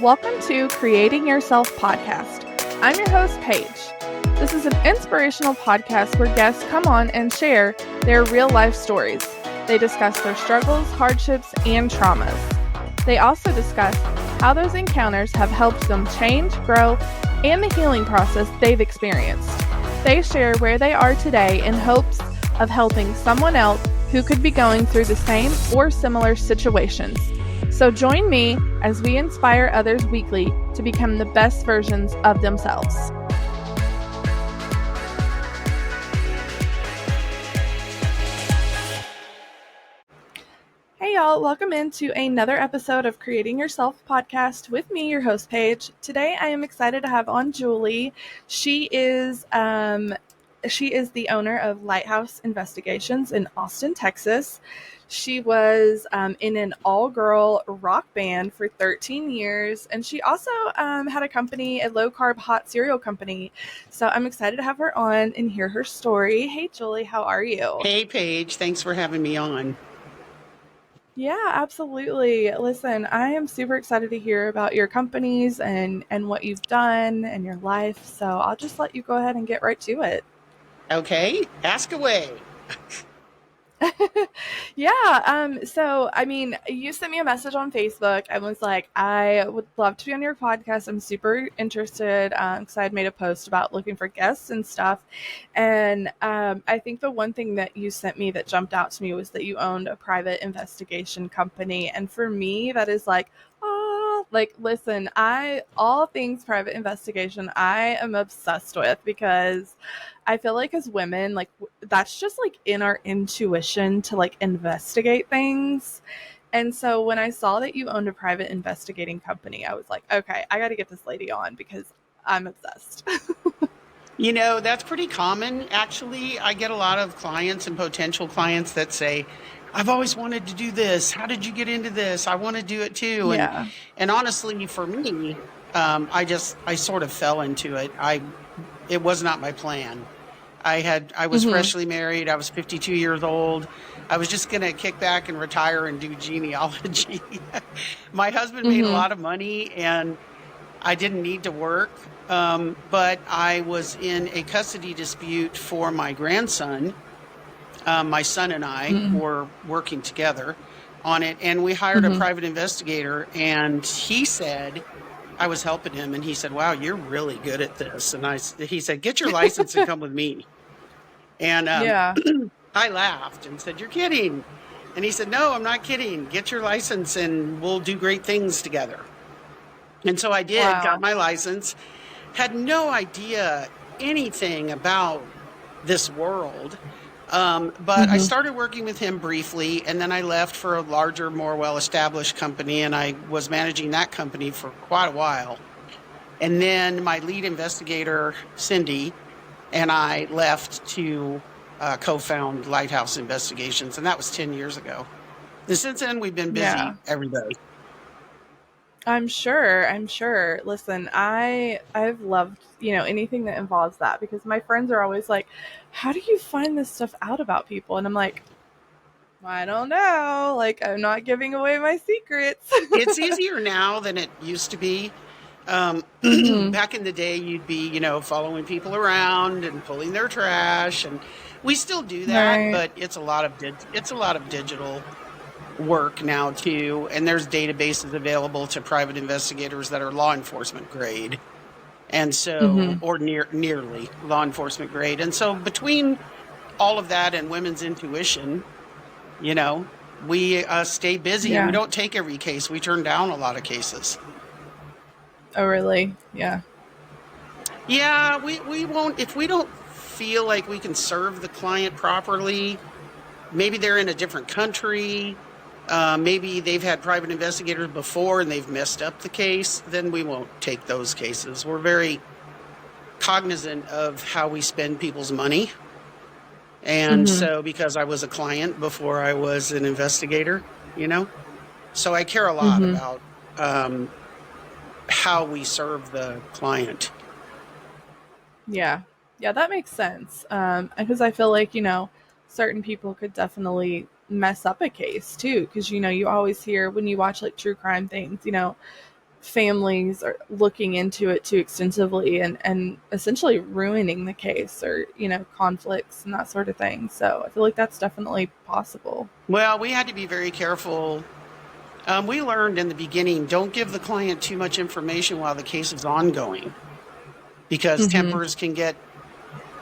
Welcome to Creating Yourself podcast. I'm your host, Paige. This is an inspirational podcast where guests come on and share their real life stories. They discuss their struggles, hardships, and traumas. They also discuss how those encounters have helped them change, grow, and the healing process they've experienced. They share where they are today in hopes of helping someone else who could be going through the same or similar situations. So join me as we inspire others weekly to become the best versions of themselves. Hey y'all, welcome into another episode of Creating Yourself podcast with me, your host, Paige. Today I am excited to have on Julee. She is the owner of Lighthouse Investigations in Austin, Texas. She was in an all-girl rock band for 13 years, and she also had a company, a low-carb hot cereal company. So I'm excited to have her on and hear her story. Hey, Julee, how are you? Hey, Paige. Thanks for having me on. Yeah, absolutely. Listen, I am super excited to hear about your companies and what you've done and your life. So I'll just let you go ahead and get right to it. Okay, ask away. Yeah. So, I mean, you sent me a message on Facebook and was like, I would love to be on your podcast. I'm super interested because I had made a post about looking for guests and stuff. And I think the one thing that you sent me that jumped out to me was that you owned a private investigation company. And for me, that is like, listen, all things private investigation, I am obsessed with because I feel like as women, like that's just like in our intuition to like investigate things. And so when I saw that you owned a private investigating company, I was like, okay, I got to get this lady on because I'm obsessed. You know, that's pretty common, actually. I get a lot of clients and potential clients that say, I've always wanted to do this. How did you get into this? I want to do it too. Yeah. And honestly, for me, I sort of fell into it. It was not my plan. I was freshly married. I was 52 years old. I was just going to kick back and retire and do genealogy. My husband made a lot of money and I didn't need to work. But I was in a custody dispute for my grandson. My son and I were working together on it, and we hired a private investigator, and he said, I was helping him, and he said, wow, you're really good at this. And he said, get your license and come with me. And I laughed and said, you're kidding. And he said, no, I'm not kidding. Get your license and we'll do great things together. And so I did, got my license, had no idea anything about this world. But I started working with him briefly, and then I left for a larger, more well-established company, and I was managing that company for quite a while. And then my lead investigator, Cindy, and I left to co-found Lighthouse Investigations, and that was 10 years ago. And since then, we've been busy every day. I'm sure. Listen, I've loved, anything that involves that because my friends are always like, how do you find this stuff out about people? And I'm like, I don't know. Like, I'm not giving away my secrets. It's easier now than it used to be. Back in the day, you'd be, following people around and pulling their trash, and we still do that, but it's a lot of digital work now too, and there's databases available to private investigators that are law enforcement grade, and so or nearly law enforcement grade. And so between all of that and women's intuition, we stay busy. We don't take every case. We turn down a lot of cases. Oh, really? Yeah, we won't if we don't feel like we can serve the client properly. Maybe they're in a different country. Maybe they've had private investigators before and they've messed up the case, then we won't take those cases. We're very cognizant of how we spend people's money. And so because I was a client before I was an investigator, so I care a lot about how we serve the client. Yeah, that makes sense. Because I feel like, certain people could definitely mess up a case too, because you always hear when you watch like true crime things, families are looking into it too extensively and essentially ruining the case, or conflicts and that sort of thing. So I feel like that's definitely possible. Well, we had to be very careful. We learned in the beginning, don't give the client too much information while the case is ongoing, because tempers can get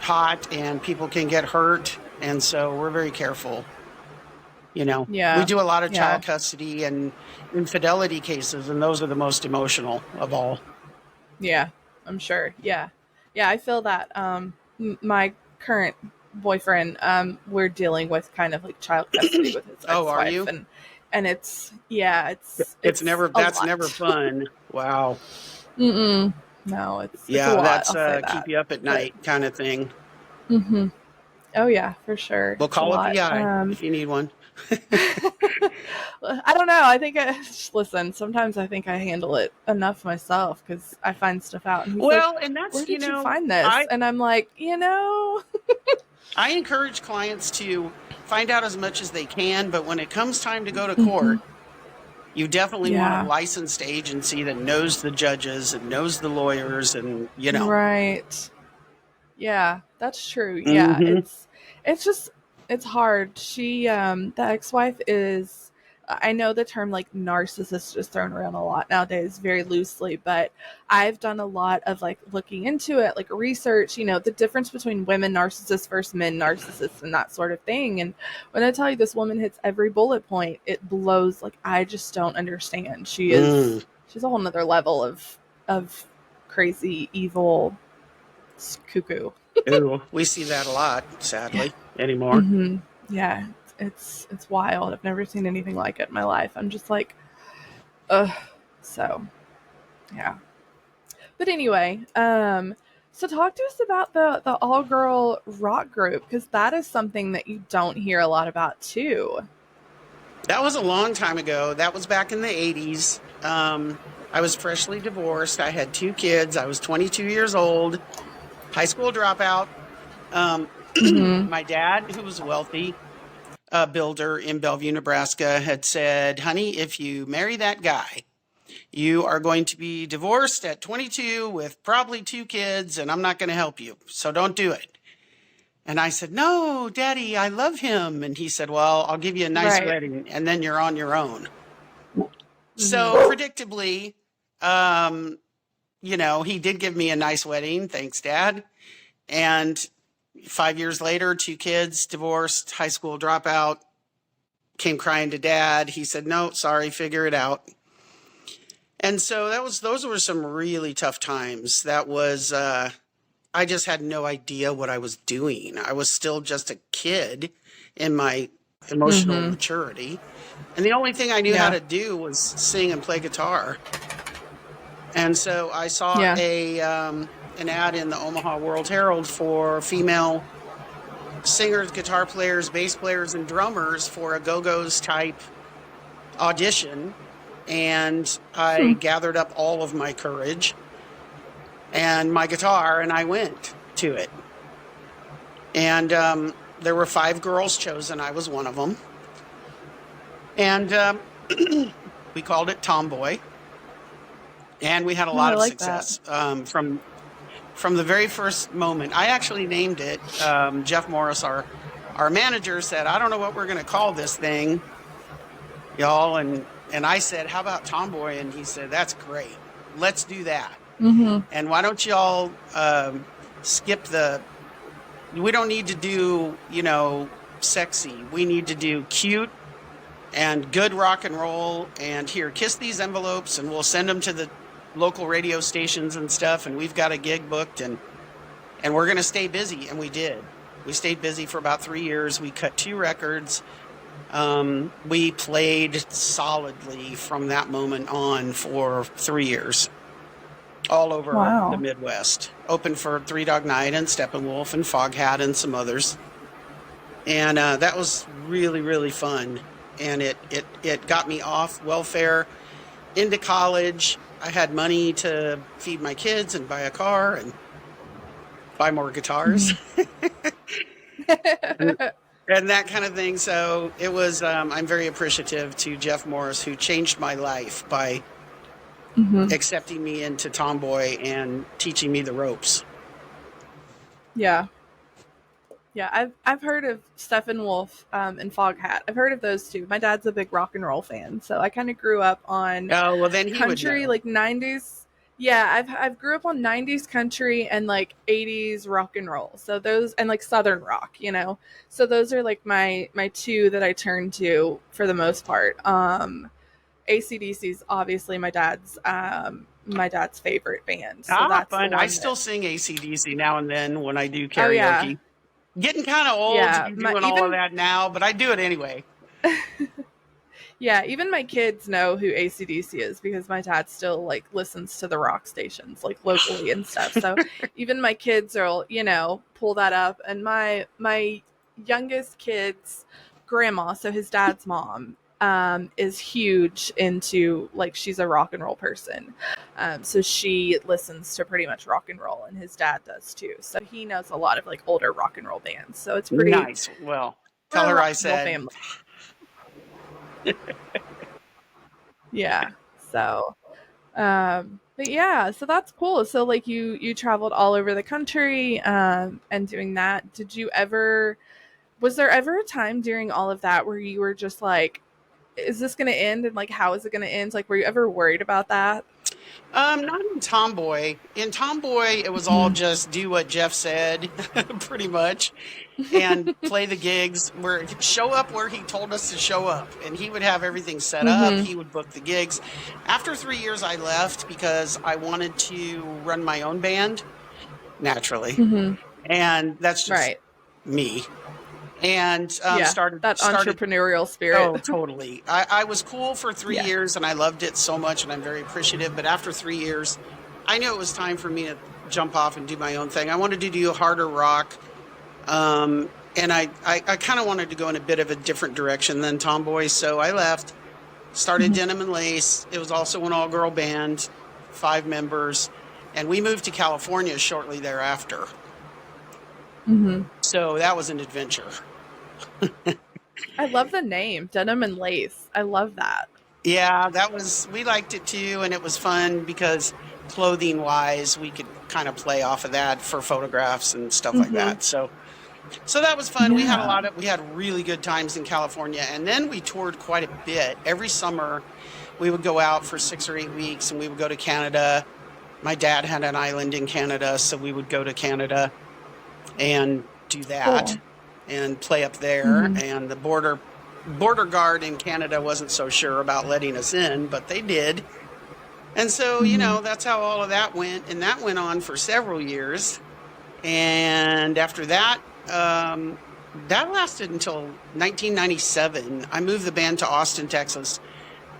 hot and people can get hurt. And so we're very careful. We Yeah. do a lot of Yeah. child custody and infidelity cases, and those are the most emotional of all. Yeah, I'm sure. Yeah. Yeah, I feel that. My current boyfriend, we're dealing with kind of like child custody with his Oh, are ex-wife, you? and it's yeah, It's it's never, a that's never lot. fun. Wow. Mm-mm. No, it's a Yeah, lot. that's I'll say keep that. you up at But night kind of thing. oh yeah, for sure, We'll it's a call a lot. PI if you need one. I don't know. I think listen. Sometimes I think I handle it enough myself because I find stuff out, and he's like, Well, and "Where that's, did you find this?" And I'm like, I encourage clients to find out as much as they can, but when it comes time to go to court, you definitely want a yeah, licensed agency that knows the judges and knows the lawyers and. right. Yeah, that's true. Yeah, Hmm. it's just it's hard. The ex-wife is, I know the term like narcissist is thrown around a lot nowadays very loosely, but I've done a lot of like looking into it, like research, the difference between women narcissists versus men narcissists and that sort of thing. And when I tell you this woman hits every bullet point, it blows. Like, I just don't understand. She's a whole nother level of crazy, evil, cuckoo. Ooh, we see that a lot, sadly, anymore. Yeah, it's wild. I've never seen anything like it in my life. I'm just like, ugh. So, yeah. But anyway, so talk to us about the all girl rock group, because that is something that you don't hear a lot about too. That was a long time ago. That was back in the 80s. I was freshly divorced. I had 2 kids. I was 22 years old, high school dropout. My dad, who was a wealthy builder in Bellevue, Nebraska, had said, honey, if you marry that guy, you are going to be divorced at 22 with probably 2 kids, and I'm not going to help you. So don't do it. And I said, no, Daddy, I love him. And he said, well, I'll give you a nice Right. wedding, and then you're on your own. So predictably, he did give me a nice wedding. Thanks, Dad. And 5 years later, 2 kids, divorced, high school dropout, came crying to Dad. He said, no, sorry, figure it out. And so those were some really tough times. That was, I just had no idea what I was doing. I was still just a kid in my emotional maturity. And the only thing I knew how to do was sing and play guitar. And so I saw an ad in the Omaha World Herald for female singers, guitar players, bass players, and drummers for a Go-Go's type audition. And I gathered up all of my courage and my guitar, and I went to it. And there were 5 girls chosen. I was one of them. And we called it Tomboy. And we had a lot of success from the very first moment. I actually named it. Jeff Morris, our manager, said, I don't know what we're going to call this thing, y'all. And I said, how about Tomboy? And he said, that's great. Let's do that. And why don't y'all skip we don't need to do, sexy. We need to do cute and good rock and roll. And here, kiss these envelopes, and we'll send them to the local radio stations and stuff. And we've got a gig booked, and we're going to stay busy. And we did. We stayed busy for about 3 years. We cut 2 records. We played solidly from that moment on for 3 years. All over the Midwest. Opened for Three Dog Night and Steppenwolf and Foghat and some others. And that was really, really fun. And it got me off welfare into college. I had money to feed my kids and buy a car and buy more guitars. and that kind of thing. So it was, I'm very appreciative to Jeff Morris, who changed my life by accepting me into Tomboy and teaching me the ropes. Yeah. Yeah, I've heard of Stephen Wolf and Foghat. I've heard of those two. My dad's a big rock and roll fan, so I kind of grew up on Oh, well, then he would country, know. like '90s. Yeah, I've grew up on '90s country and like '80s rock and roll. So those and like Southern rock, you know. So those are like my two that I turn to for the most part. AC/DC is obviously my dad's favorite band, so Ah, that's the fun. I one still that. sing AC/DC now and then when I do Oh yeah, karaoke. Getting kind of old to yeah. be My doing all of even that now, but I do it anyway. Yeah, even my kids know who AC/DC is because my dad still like listens to the rock stations like locally and stuff. So even my kids will, pull that up. And my youngest kid's grandma, so his dad's mom, is huge into like she's a rock and roll person. So she listens to pretty much rock and roll, and his dad does too. So he knows a lot of like older rock and roll bands. So it's pretty Nice. Well, we're tell a her rock I and roll said. family. Yeah. So but yeah, so that's cool. So like you traveled all over the country and doing that. Did you ever was there ever a time during all of that where you were just like, is this going to end, and like how is it going to end? Like were you ever worried about that? Not in Tomboy. In Tomboy, it was all Mhm. just do what Jeff said, pretty much, and play the gigs where show up where he told us to show up, and he would have everything set up. Mhm. He would book the gigs. After 3 years, I left because I wanted to run my own band naturally, Mhm. and that's just Right. me. And Yeah. That started. entrepreneurial spirit. Oh, totally. I was cool for three Yeah. years and I loved it so much and I'm very appreciative. But after 3 years, I knew it was time for me to jump off and do my own thing. I wanted to do harder rock. And I kind of wanted to go in a bit of a different direction than Tomboy. So I left, started Mhm. Denim and Lace. It was also an all girl band, 5 members. And we moved to California shortly thereafter. Mhm. So that was an adventure. I love the name, Denim and Lace. I love that. Yeah, we liked it too. And it was fun because clothing wise, we could kind of play off of that for photographs and stuff like Mhm. that. So that was fun. Yeah. We had really good times in California. And then we toured quite a bit. Every summer, we would go out for 6 or 8 weeks and we would go to Canada. My dad had an island in Canada, so we would go to Canada and do that Cool. and play up there. Mhm. And the border guard in Canada wasn't so sure about letting us in, but they did. And so, Mhm. that's how all of that went. And that went on for several years. And after that, that lasted until 1997. I moved the band to Austin, Texas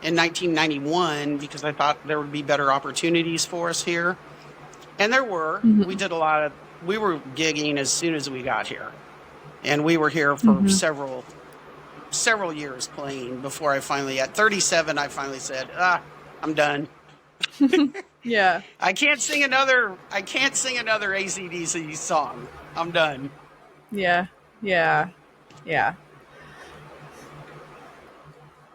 in 1991 because I thought there would be better opportunities for us here. And there were. Mhm. We were gigging as soon as we got here. And we were here for Mhm. several years playing before at 37, I finally said, I'm done. Yeah. I can't sing another AC/DC song. I'm done. Yeah. Yeah. Yeah.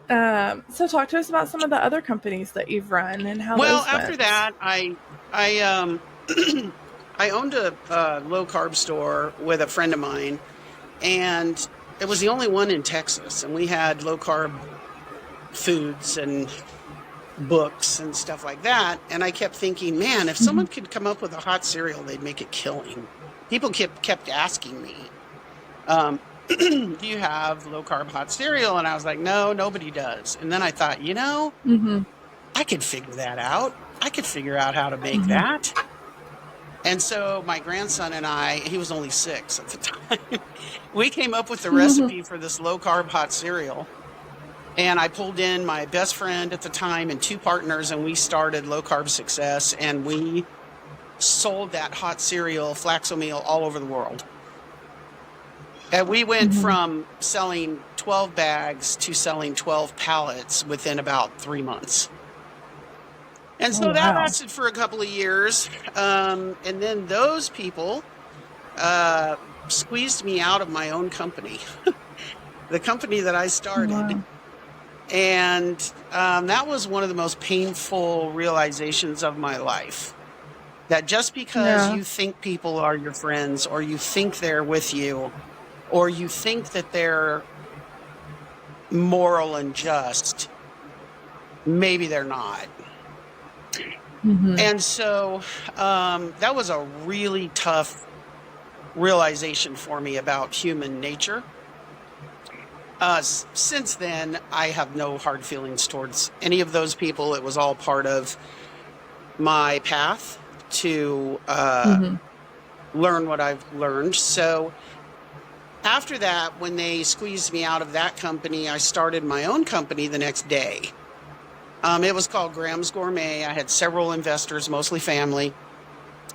So talk to us about some of the other companies that you've run and how Well, those after went. that, I I owned a low carb store with a friend of mine, and it was the only one in Texas, and we had low carb foods and books and stuff like that. And I kept thinking, man, if Mhm. someone could come up with a hot cereal, they'd make a killing. People kept asking me, do you have low carb hot cereal? And I was like, no, nobody does. And then I thought, Mhm. I could figure that out. I could figure out how to make Mhm. that. And so my grandson and he was only 6 at the time, we came up with the Mhm. recipe for this low carb hot cereal. And I pulled in my best friend at the time and 2 partners, and we started Low Carb Success. And we sold that hot cereal, Flaxomeal, all over the world. And we went Mhm. from selling 12 bags to selling 12 pallets within about 3 months. And Oh so that wow. lasted for a couple of years. And then those people squeezed me out of my own company, the company that I started. Wow. And that was one of the most painful realizations of my life. That just because Yeah. you think people are your friends, or you think they're with you, or you think that they're moral and just, maybe they're not. And so that was a really tough realization for me about human nature. Since then, I have no hard feelings towards any of those people. It was all part of my path to learn what I've learned. So after that, when they squeezed me out of that company, I started my own company the next day. It was called Graham's Gourmet. I had several investors, mostly family,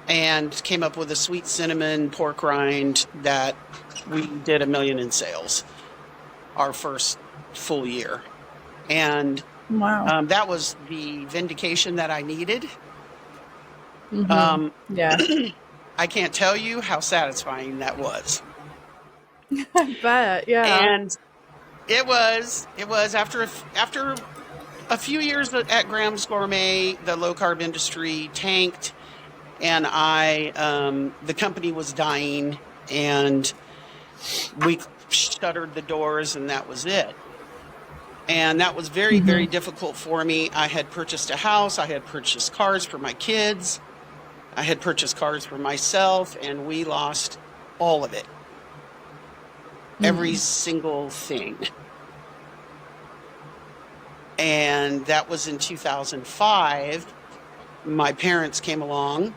and came up with a sweet cinnamon pork rind that we did $1 million in sales our first full year. And Wow. that was the vindication that I needed. Yeah. I can't tell you how satisfying that was. I bet. Yeah. And it was after a few years at Graham's Gourmet, the low carb industry tanked, and the company was dying, and we shuttered the doors, and that was it. And that was very, very difficult for me. I had purchased a house. I had purchased cars for my kids. I had purchased cars for myself, and we lost all of it. Every single thing. And that was in 2005. My parents came along.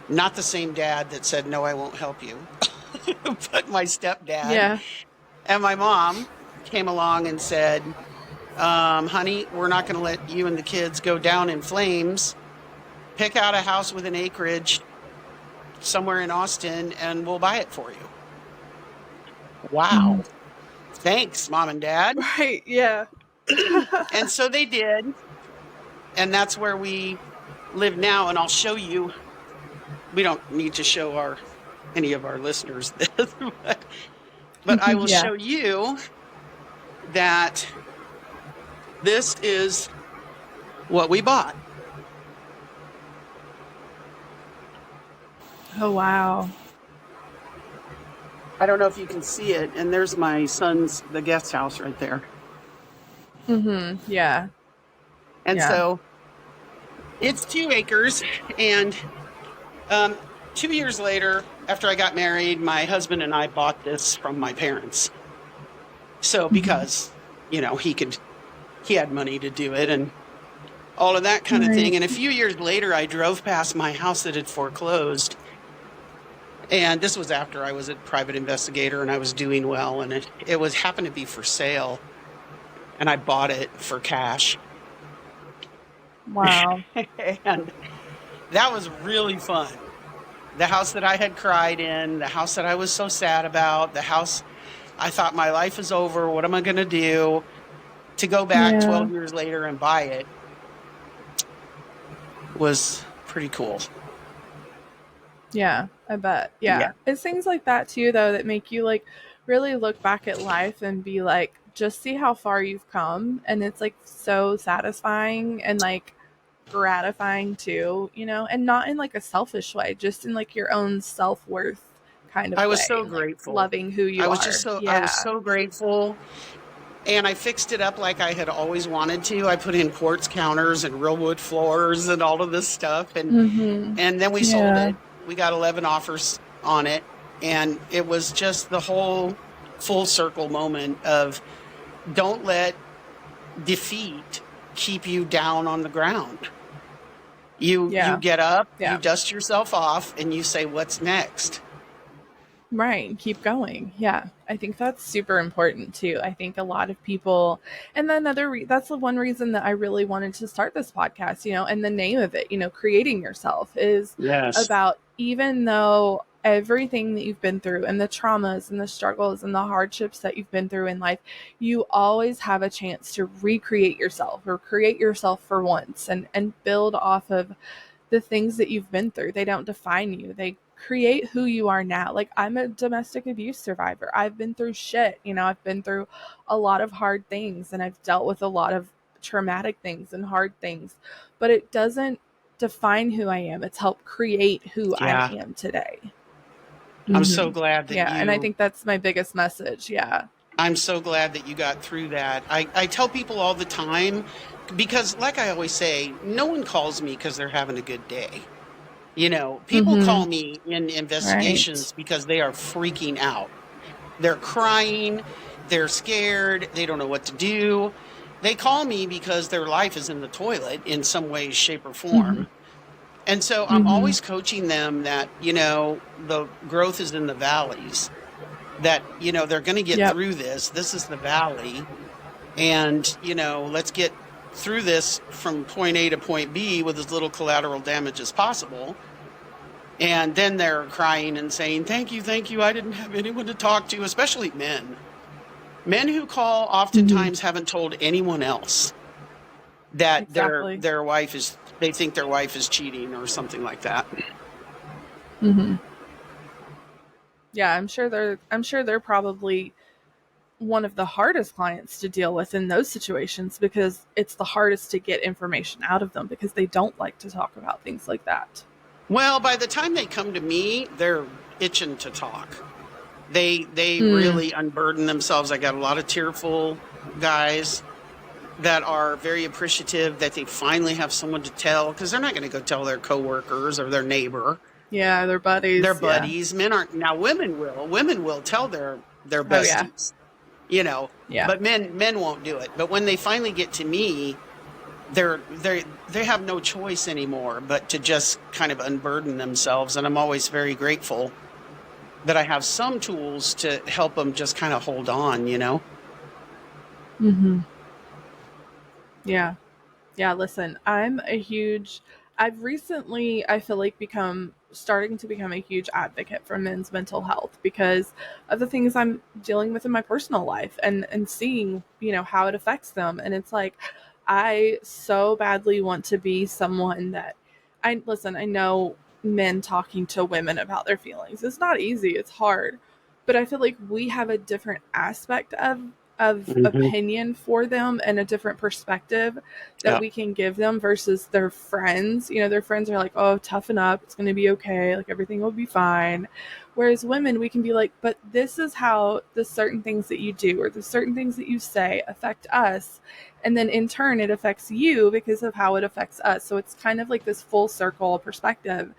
Not the same dad that said, "No, I won't help you," but my stepdad. Yeah. And my mom came along and said, "Honey, we're not going to let you and the kids go down in flames. Pick out a house with an acreage somewhere in Austin, and we'll buy it for you." Wow. Thanks, Mom and Dad. Right. Yeah. And so they did. And that's where we live now. And I'll show you. We don't need to show any of our listeners this, but I will Yeah. show you that this is what we bought. Oh, wow. I don't know if you can see it. And there's my son's, the guest house right there. Yeah. And Yeah. so it's 2 acres. And 2 years later, after I got married, my husband and I bought this from my parents. So because, he had money to do it and all of that kind of thing. And a few years later, I drove past my house that had foreclosed. And this was after I was a private investigator and I was doing well. And it was happened to be for sale. And I bought it for cash. Wow. And that was really fun. The house that I had cried in, the house that I was so sad about, the house I thought my life is over. What am I going to do? To go back 12 years later and buy it was pretty cool. Yeah, I bet. Yeah. It's things like that too, though, that make you really look back at life and be like, just see how far you've come. And it's so satisfying and gratifying too, and not in a selfish way, just in your own self-worth kind of I was way, so and, grateful. loving who you I are. was so grateful. And I fixed it up like I had always wanted to. I put in quartz counters and real wood floors and all of this stuff. And then we sold it. We got 11 offers on it. And it was just the whole full circle moment of don't let defeat keep you down on the ground. You get up, you dust yourself off, and you say, what's next? Right. Keep going. Yeah. I think that's super important too. I think a lot of people, and then that's the one reason that I really wanted to start this podcast, and the name of it, creating yourself is about, even though everything that you've been through and the traumas and the struggles and the hardships that you've been through in life, you always have a chance to recreate yourself or create yourself for once and build off of the things that you've been through. They don't define you. They create who you are now. Like, I'm a domestic abuse survivor. I've been through shit, you know, I've been through a lot of hard things, and I've dealt with a lot of traumatic things and hard things, but it doesn't define who I am. It's helped create who I Yeah. am today. I'm so glad that Yeah, and I you think that's my biggest message. Yeah. I'm so glad that you got through that. I tell people all the time, because like I always say, no one calls me because they're having a good day. People call me in Right. investigations because they are freaking out. They're crying, they're scared, they don't know what to do. They call me because their life is in the toilet in some way, shape, or form. And so I'm always coaching them that, the growth is in the valleys, that, they're going to get Yep. through this. This is the valley. And, let's get through this from point A to point B with as little collateral damage as possible. And then they're crying and saying, thank you, I didn't have anyone to talk to, especially men. Men who call oftentimes haven't told anyone else that Exactly. their wife is, they think their wife is cheating or something like that. Yeah, I'm sure they're probably one of the hardest clients to deal with in those situations, because it's the hardest to get information out of them because they don't like to talk about things like that. Well, by the time they come to me, they're itching to talk. They really unburden themselves. I got a lot of tearful guys that are very appreciative that they finally have someone to tell, because they're not going to go tell their coworkers or their neighbor, Yeah, their buddies. their Yeah. buddies. Men aren't. Now women will. Women will tell their Oh yeah. besties, Yeah. but men won't do it. But when they finally get to me, they have no choice anymore but to just kind of unburden themselves. And I'm always very grateful that I have some tools to help them just kind of hold on, Yeah. Yeah, listen, I've recently, I feel like, starting to become a huge advocate for men's mental health because of the things I'm dealing with in my personal life, and seeing, how it affects them. And it's like, I so badly want to be someone that, I know men talking to women about their feelings. It's not easy, it's hard. But I feel like we have a different aspect of hmm opinion for them, and a different perspective that Yeah. we can give them versus their friends. Their friends are like, oh, toughen up, it's going to be okay, like everything will be fine. Whereas women, we can be like, but this is how the certain things that you do or the certain things that you say affect us. And then in turn, it affects you because of how it affects us. So it's kind of like this full circle perspective.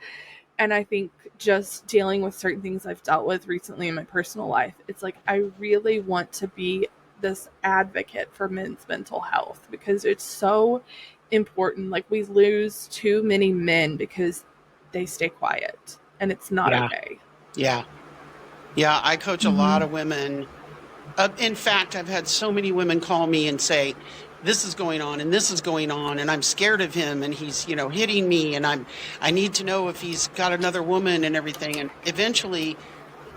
And I think just dealing with certain things I've dealt with recently in my personal life, it's like I really want to be this advocate for men's mental health because it's so important. Like, we lose too many men because they stay quiet, and it's not Yeah. okay. Yeah. Yeah. I coach a lot of women. In fact, I've had so many women call me and say, this is going on and this is going on, and I'm scared of him, and he's, hitting me, and I need to know if he's got another woman and everything. And eventually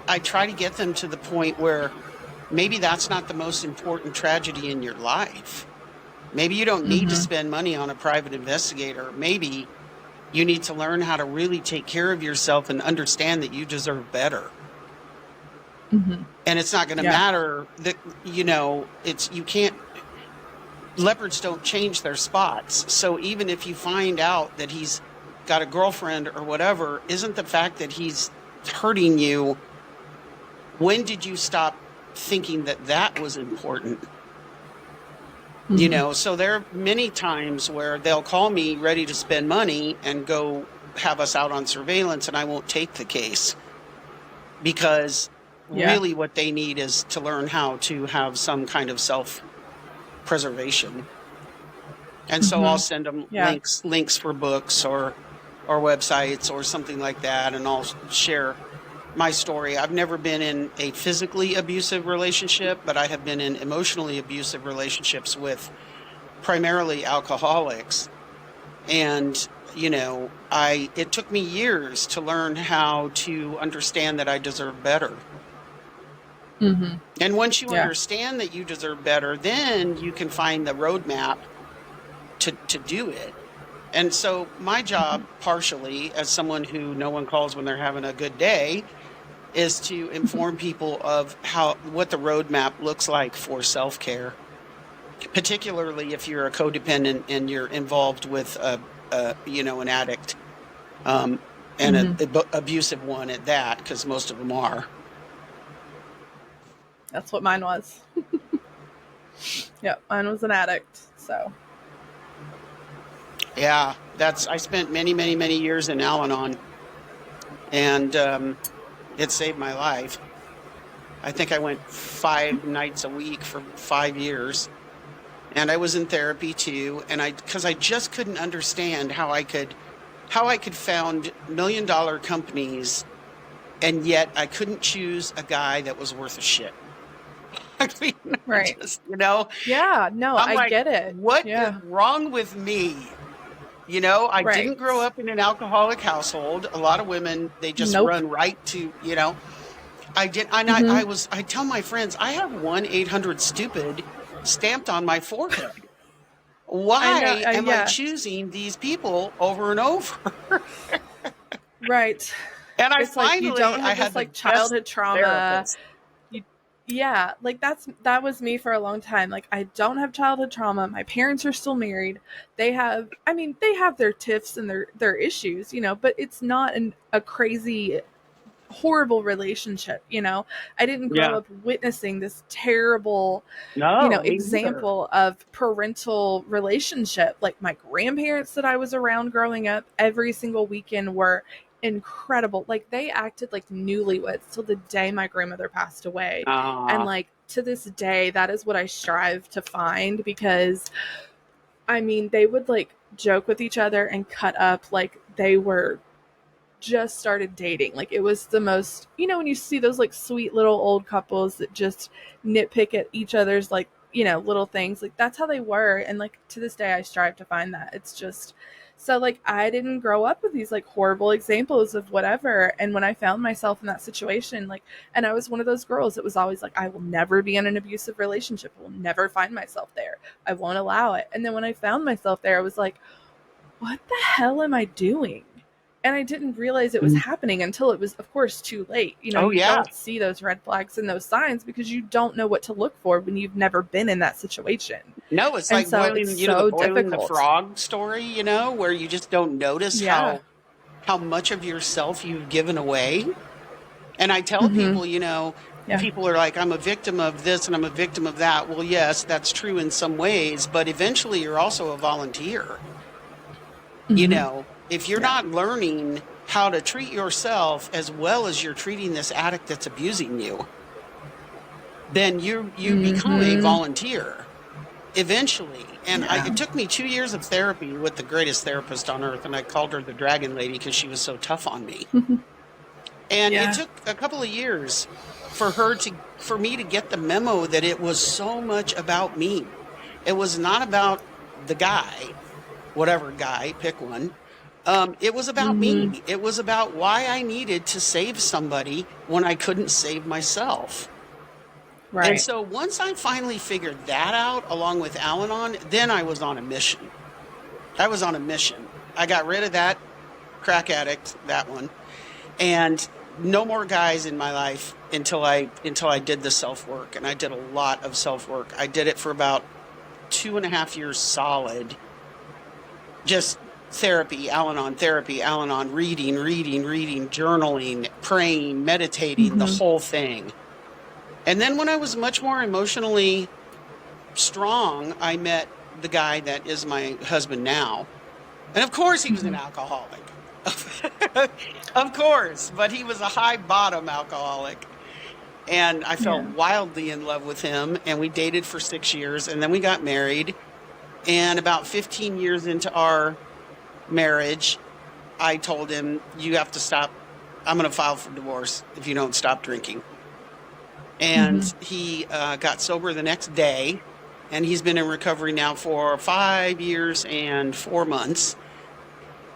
I try to get them to the point where maybe that's not the most important tragedy in your life. Maybe you don't need to spend money on a private investigator. Maybe you need to learn how to really take care of yourself and understand that you deserve better. And it's not going to Yeah. matter that, you can't, leopards don't change their spots. So even if you find out that he's got a girlfriend or whatever, isn't the fact that he's hurting you, when did you stop thinking that that was important? So there are many times where they'll call me ready to spend money and go have us out on surveillance, and I won't take the case because Yeah. really what they need is to learn how to have some kind of self-preservation. And so I'll send them Yeah. links for books or websites or something like that, and I'll share my story. I've never been in a physically abusive relationship, but I have been in emotionally abusive relationships with primarily alcoholics. And, it took me years to learn how to understand that I deserve better. And once you Yeah. understand that you deserve better, then you can find the roadmap to do it. And so my job, partially, as someone who no one calls when they're having a good day, is to inform people of what the roadmap looks like for self-care, particularly if you're a codependent and you're involved with an addict, and Mm-hmm. an abusive one at that, because most of them are. That's what mine was. Yep, mine was an addict. So Yeah, I spent many, many, many years in Al-Anon, and it saved my life. I think I went 5 nights a week for 5 years, and I was in therapy too. And because I just couldn't understand how I could found $1 million companies, and yet I couldn't choose a guy that was worth a shit. I mean, right. Yeah, no, I'm I like, get it. what is Yeah. wrong with me? I Right. didn't grow up in an alcoholic household. A lot of women, they just Nope. run right to, I did. And Mm-hmm. I tell my friends, I have 1-800-STUPID stamped on my forehead. I know. Why am I Yeah. choosing these people over and over? Right. And It's like you don't I have had this the like best childhood trauma. therapist. You, yeah, like that was me for a long time. Like I don't have childhood trauma. My parents are still married. They have their tiffs and their issues, but it's not a crazy horrible relationship. I didn't grow Yeah. up witnessing this terrible No, me neither. example of parental relationship. Like my grandparents that I was around growing up every single weekend were incredible. Like they acted like newlyweds till the day my grandmother passed away. And Uh, like to this day, that is what I strive to find because they would like joke with each other and cut up like they were just started dating. Like it was the most, when you see those like sweet little old couples that just nitpick at each other's like, little things, like that's how they were. And like to this day, I strive to find that. It's just so like I didn't grow up with these like horrible examples of whatever. And when I found myself in that situation, like, and I was one of those girls that was always like, I will never be in an abusive relationship. I will never find myself there. I won't allow it. And then when I found myself there, I was like, what the hell am I doing? And I didn't realize it was happening until it was, of course, too late. oh You yeah. don't see those red flags and those signs because you don't know what to look for when you've never been in that situation. No, it's And like so it's boiling, the so boiling the difficult. frog story, where you just don't notice Yeah. how much of yourself you've given away. And I tell Mm-hmm. people, Yeah. people are like, I'm a victim of this and I'm a victim of that. Well, yes, that's true in some ways, but eventually you're also a volunteer. Mm-hmm. If you're Yeah. not learning how to treat yourself as well as you're treating this addict that's abusing you, then you become a Mm-hmm. volunteer eventually. And Yeah. it took me 2 years of therapy with the greatest therapist on earth, and I called her the Dragon Lady because she was so tough on me. And it Yeah. took a couple of years for me to get the memo that it was so much about me. It was not about the guy, whatever guy, pick one. It was about Mm-hmm. me. It was about why I needed to save somebody when I couldn't save myself. And Right. so once I finally figured that out, along with Al-Anon, then I was on a mission. I was on a mission. I got rid of that crack addict, that one, and no more guys in my life until I did the self work. And I did a lot of self work. I did it for about 2.5 years solid. Just therapy, Al-Anon, reading, journaling, praying, meditating, the Mm-hmm. whole thing. And then when I was much more emotionally strong, I met the guy that is my husband now. And of course, he was an Mm-hmm. alcoholic. Of course, but he was a high bottom alcoholic. And I fell Yeah. wildly in love with him. And we dated for 6 years. And then we got married. And about 15 years into our marriage, I told him, you have to stop. I'm going to file for divorce if you don't stop drinking. And Mm-hmm. he got sober the next day. And he's been in recovery now for 5 years and 4 months.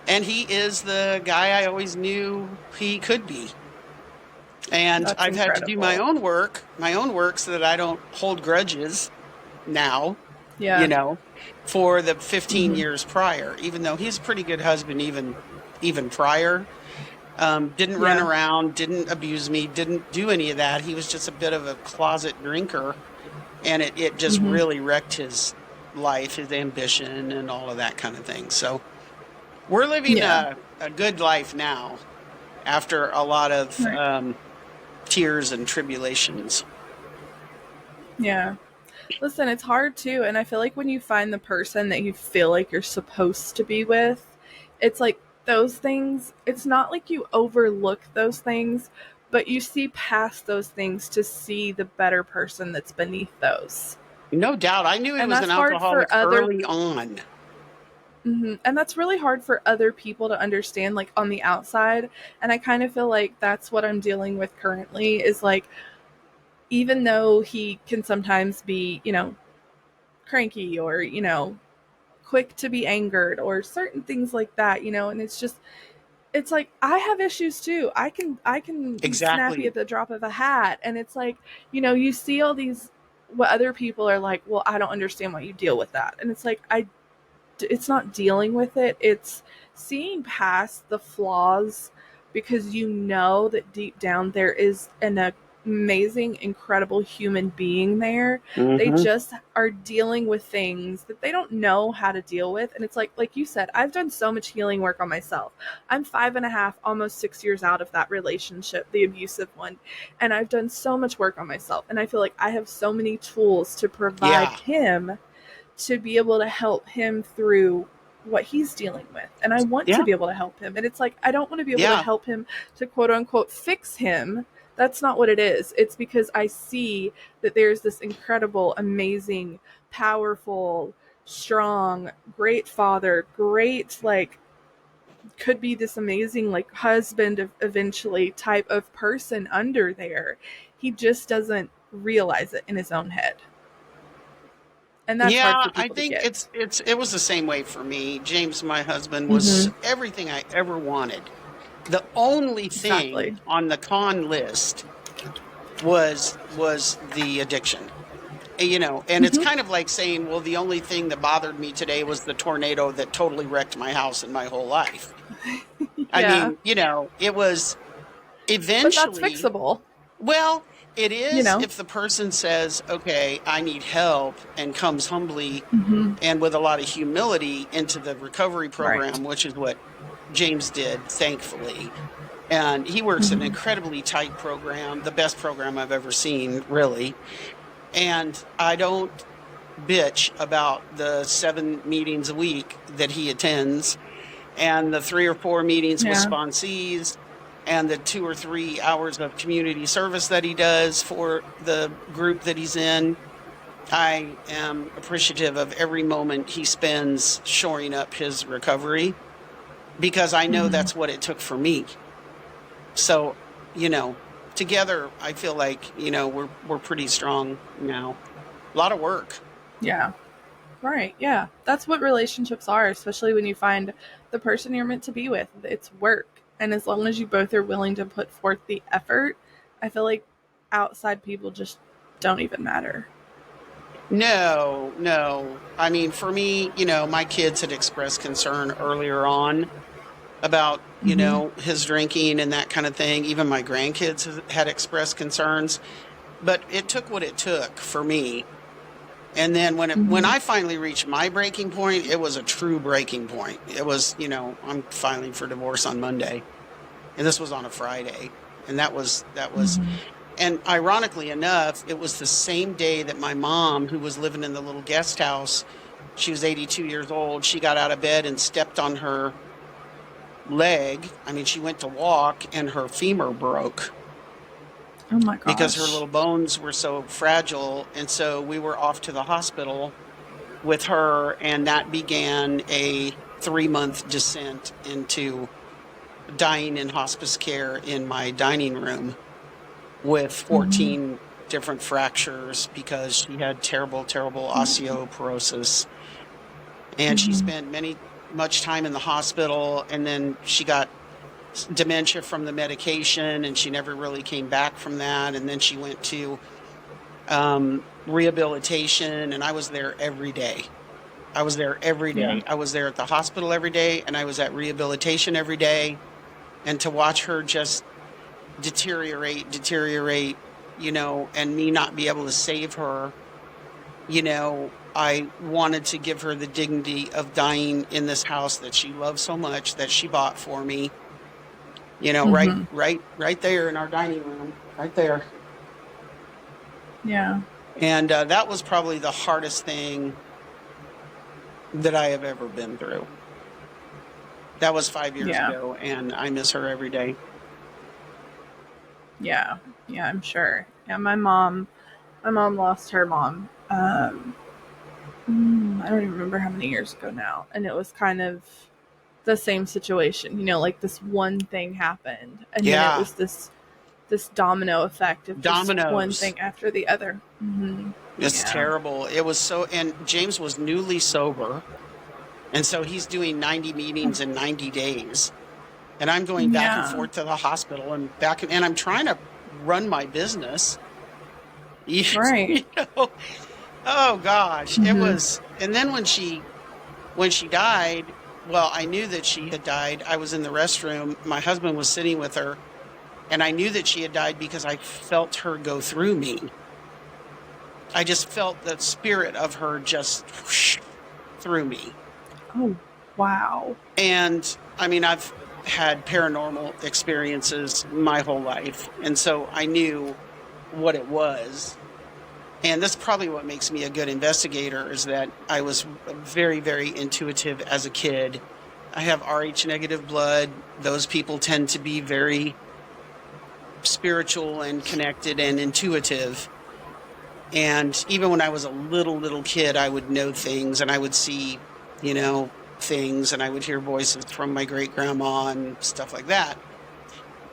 And he is the guy I always knew he could be. And That's I've had to do my incredible. own work so that I don't hold grudges now, you Yeah. know. for the 15 years prior, even though he's a pretty good husband, even prior. Didn't run around, didn't abuse me, didn't do any of that. He was just a bit of a closet drinker, and it just really wrecked his life, his ambition, and all of that kind of thing. So we're living a good life now after a lot of tears and tribulations. Yeah. Listen, it's hard too, and I feel like when you find the person that you feel like you're supposed to be with, it's like those things, it's not like you overlook those things, but you see past those things to see the better person that's beneath those. No doubt. I knew he And was that's an hard for alcoholic other early on. and that's really hard for other people to understand, like on the outside. And I kind of feel like that's what I'm dealing with currently is like, even though he can sometimes be, cranky or, quick to be angered or certain things like that, and it's like I have issues too. I can be snappy Exactly. at the drop of a hat, and it's like, you see all these what other people are like, well, I don't understand why you deal with that. And it's like it's not dealing with it, it's seeing past the flaws, because that deep down there is an amazing, incredible human being there. They Mm-hmm. just are dealing with things that they don't know how to deal with. And it's like you said, I've done so much healing work on myself. I'm 5.5, almost 6 years out of that relationship, the abusive one, and I've done so much work on myself, and I feel like I have so many tools to provide Yeah. him, to be able to help him through what he's dealing with. And I want to Yeah. be able to help him. And it's like, I don't want to be able to Yeah. help him to quote unquote fix him. That's not what it is. It's because I see that there's this incredible, amazing, powerful, strong, great father, great, like, could be this amazing, like, husband eventually type of person under there. He just doesn't realize it in his own head. And that's hard Yeah, for I people to think get. it was the same way for me. James, my husband, was Mm-hmm. everything I ever wanted. The only thing Exactly. on the con list was the addiction. And it's Mm-hmm. kind of like saying, well, the only thing that bothered me today was the tornado that totally wrecked my house and my whole life. I Yeah. mean, it was But that's eventually, fixable, well, it you is know? if the person says, okay, I need help, and comes humbly Mm-hmm. and with a lot of humility into the recovery Right. program, which is what James did, thankfully. And he works an Mm-hmm. incredibly tight program, the best program I've ever seen, really. And I don't bitch about the 7 meetings a week that he attends, and the 3 or 4 meetings with Yeah. sponsees, and the 2 or 3 hours of community service that he does for the group that he's in. I am appreciative of every moment he spends shoring up his recovery, because I know Mm-hmm. that's what it took for me. So, you know, together I feel like, we're pretty strong now. A lot of work. Yeah. Right. Yeah. That's what relationships are, especially when you find the person you're meant to be with. It's work. And as long as you both are willing to put forth the effort, I feel like outside people just don't even matter. No, no. I mean, for me, my kids had expressed concern earlier on about, Mm-hmm. his drinking and that kind of thing. Even my grandkids had expressed concerns, but it took what it took for me. And then when Mm-hmm. I finally reached my breaking point, it was a true breaking point. It was, I'm filing for divorce on Monday, and this was on a Friday. And that was Mm-hmm. and ironically enough, it was the same day that my mom, who was living in the little guest house, she was 82 years old, she got out of bed and stepped on her leg. I mean, she went to walk and her femur broke Oh my because her gosh. little bones were so fragile. And so we were off to the hospital with her, and that began a 3-month descent into dying in hospice care in my dining room with Mm-hmm. 14 different fractures because she had terrible, terrible osteoporosis. And she Mm-hmm. spent much time in the hospital, and then she got dementia from the medication, and she never really came back from that. And then she went to rehabilitation, and I was there every day. I was there every day. Yeah. I was there at the hospital every day, and I was at rehabilitation every day. And to watch her just deteriorate, and me not be able to save her, I wanted to give her the dignity of dying in this house that she loves so much, that she bought for me, Mm-hmm. right there in our dining room, right there. Yeah. And that was probably the hardest thing that I have ever been through. That was 5 years Yeah. ago, and I miss her every day. Yeah. Yeah, I'm sure. Yeah, my mom lost her mom. I don't even remember how many years ago now. And it was kind of the same situation, like this one thing happened and then it Yeah, was this domino effect of just one dominoes. thing after the other. It's Yeah. terrible. It was so, and James was newly sober. And so he's doing 90 meetings in 90 days. And I'm going back and Yeah. forth to the hospital and back, and I'm trying to run my business. You Right. know, oh gosh, it Mm-hmm. was. And then when she died, well, I knew that she had died. I was in the restroom. My husband was sitting with her, and I knew that she had died because I felt her go through me. I just felt the spirit of her just whoosh through me. Oh, wow. And I mean, I've had paranormal experiences my whole life, and so I knew what it was. And that's probably what makes me a good investigator, is that I was very, very intuitive as a kid. I have Rh negative blood. Those people tend to be very spiritual and connected and intuitive. And even when I was a little kid, I would know things, and I would see, things, and I would hear voices from my great grandma and stuff like that.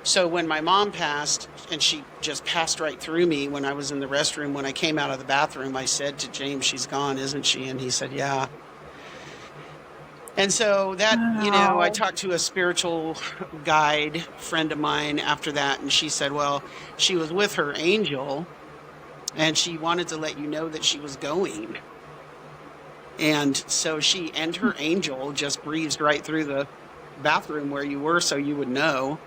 So when my mom passed, and she just passed right through me when I was in the restroom, when I came out of the bathroom, I said to James, "She's gone, isn't she?" And he said, "Yeah." And so that, I Wow. talked to a spiritual guide friend of mine after that, and she said, well, she was with her angel, and she wanted to let you know that she was going. And so she and her angel just breezed right through the bathroom where you were, so you would know.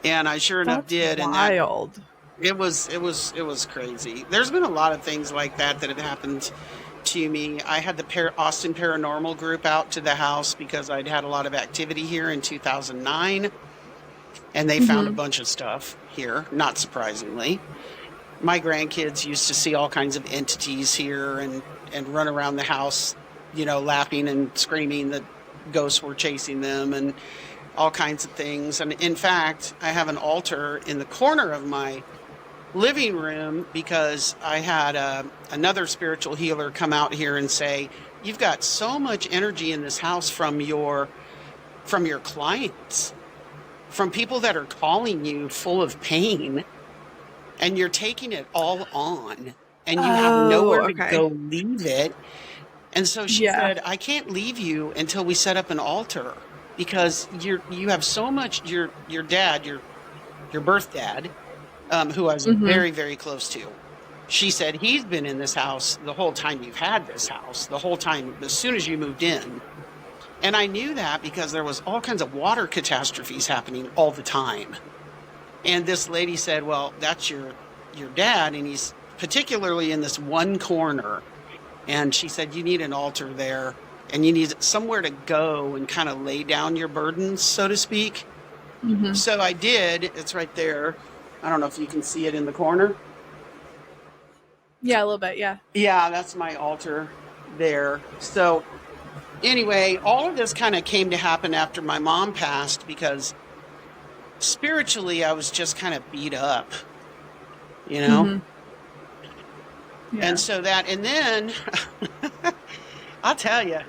And I sure enough That's did. And that wild. it was crazy. There's been a lot of things like that have happened to me. I had the Austin Paranormal group out to the house because I'd had a lot of activity here in 2009, and they found a Mm-hmm. bunch of stuff here, not surprisingly. My grandkids used to see all kinds of entities here, and run around the house, laughing and screaming that ghosts were chasing them, and all kinds of things. And in fact, I have an altar in the corner of my living room because I had another spiritual healer come out here and say, "You've got so much energy in this house from your clients, from people that are calling you full of pain, and you're taking it all on, and you have Oh, nowhere to okay. go leave it." And so she Yeah. said, "I can't leave you until we set up an altar, because you have so much, your dad, your birth dad, who I was Mm-hmm. very, very close to." She said, "He's been in this house the whole time you've had this house, the whole time, as soon as you moved in." And I knew that because there was all kinds of water catastrophes happening all the time. And this lady said, "Well, that's your dad, and he's particularly in this one corner." And she said, "You need an altar there, and you need somewhere to go and kind of lay down your burdens, so to speak." Mm-hmm. So I did. It's right there. I don't know if you can see it in the corner. Yeah, a little bit. Yeah. Yeah, that's my altar there. So anyway, all of this kind of came to happen after my mom passed, because spiritually I was just kind of beat up, you know? Mm-hmm. And Yeah. so and then I'll tell you,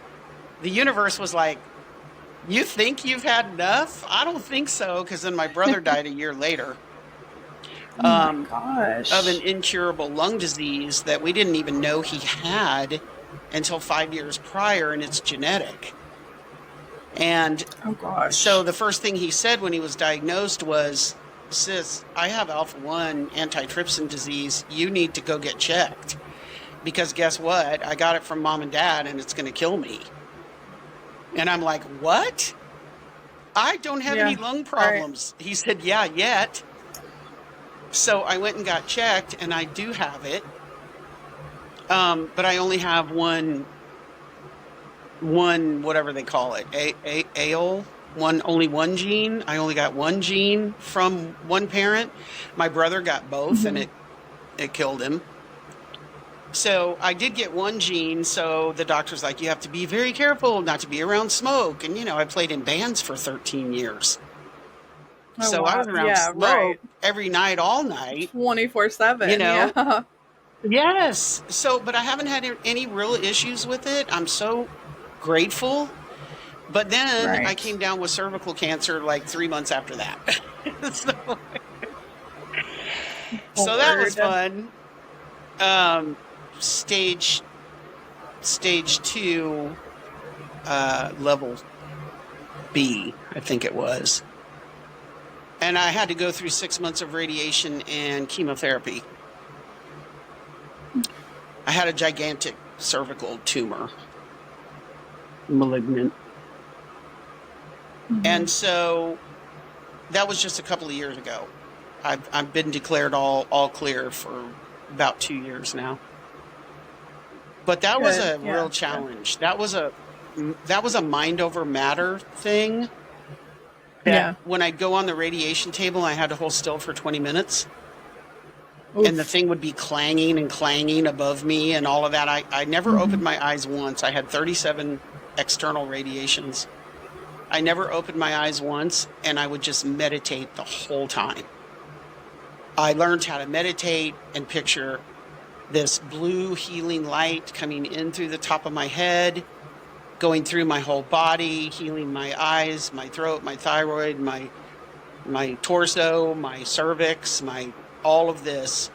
the universe was like, "You think you've had enough? I don't think so." Because then my brother died a year later, Oh my um, of an gosh. incurable lung disease that we didn't even know he had until 5 years prior, and it's genetic. And Oh so gosh. the first thing he said when he was diagnosed was, "Sis, I have alpha 1 antitrypsin disease. You need to go get checked." because guess what? I got it from mom and dad and it's going to kill me. And I'm like, what? I don't have any lung problems. Right. He said, yeah, yet. So I went and got checked and I do have it. But I only have one, whatever they call it, AOL, only one gene. I only got one gene from one parent. My brother got both and it killed him. So I did get one gene. So the doctor's like, you have to be very careful not to be around smoke. And, I played in bands for 13 years. Oh, so wow. I was around smoke every night, all night. 24/7, Yeah. Yes. So, but I haven't had any real issues with it. I'm so grateful. But then I came down with cervical cancer like 3 months after that. So that was fun. Stage 2, level B, I think it was. And I had to go through 6 months of radiation and chemotherapy. I had a gigantic cervical tumor, malignant. And so that was just a couple of years ago. I've been declared all clear for about 2 years now. But that was a real challenge. That was a mind over matter thing. When I'd go on the radiation table, I had to hold still for 20 minutes. Oof. And the thing would be clanging and clanging above me and all of that. I never opened my eyes once. I had 37 external radiations. I never opened my eyes once, and I would just meditate the whole time. I learned how to meditate and picture this blue healing light coming in through the top of my head, going through my whole body, healing my eyes, my throat, my thyroid, my torso, my cervix, all of this.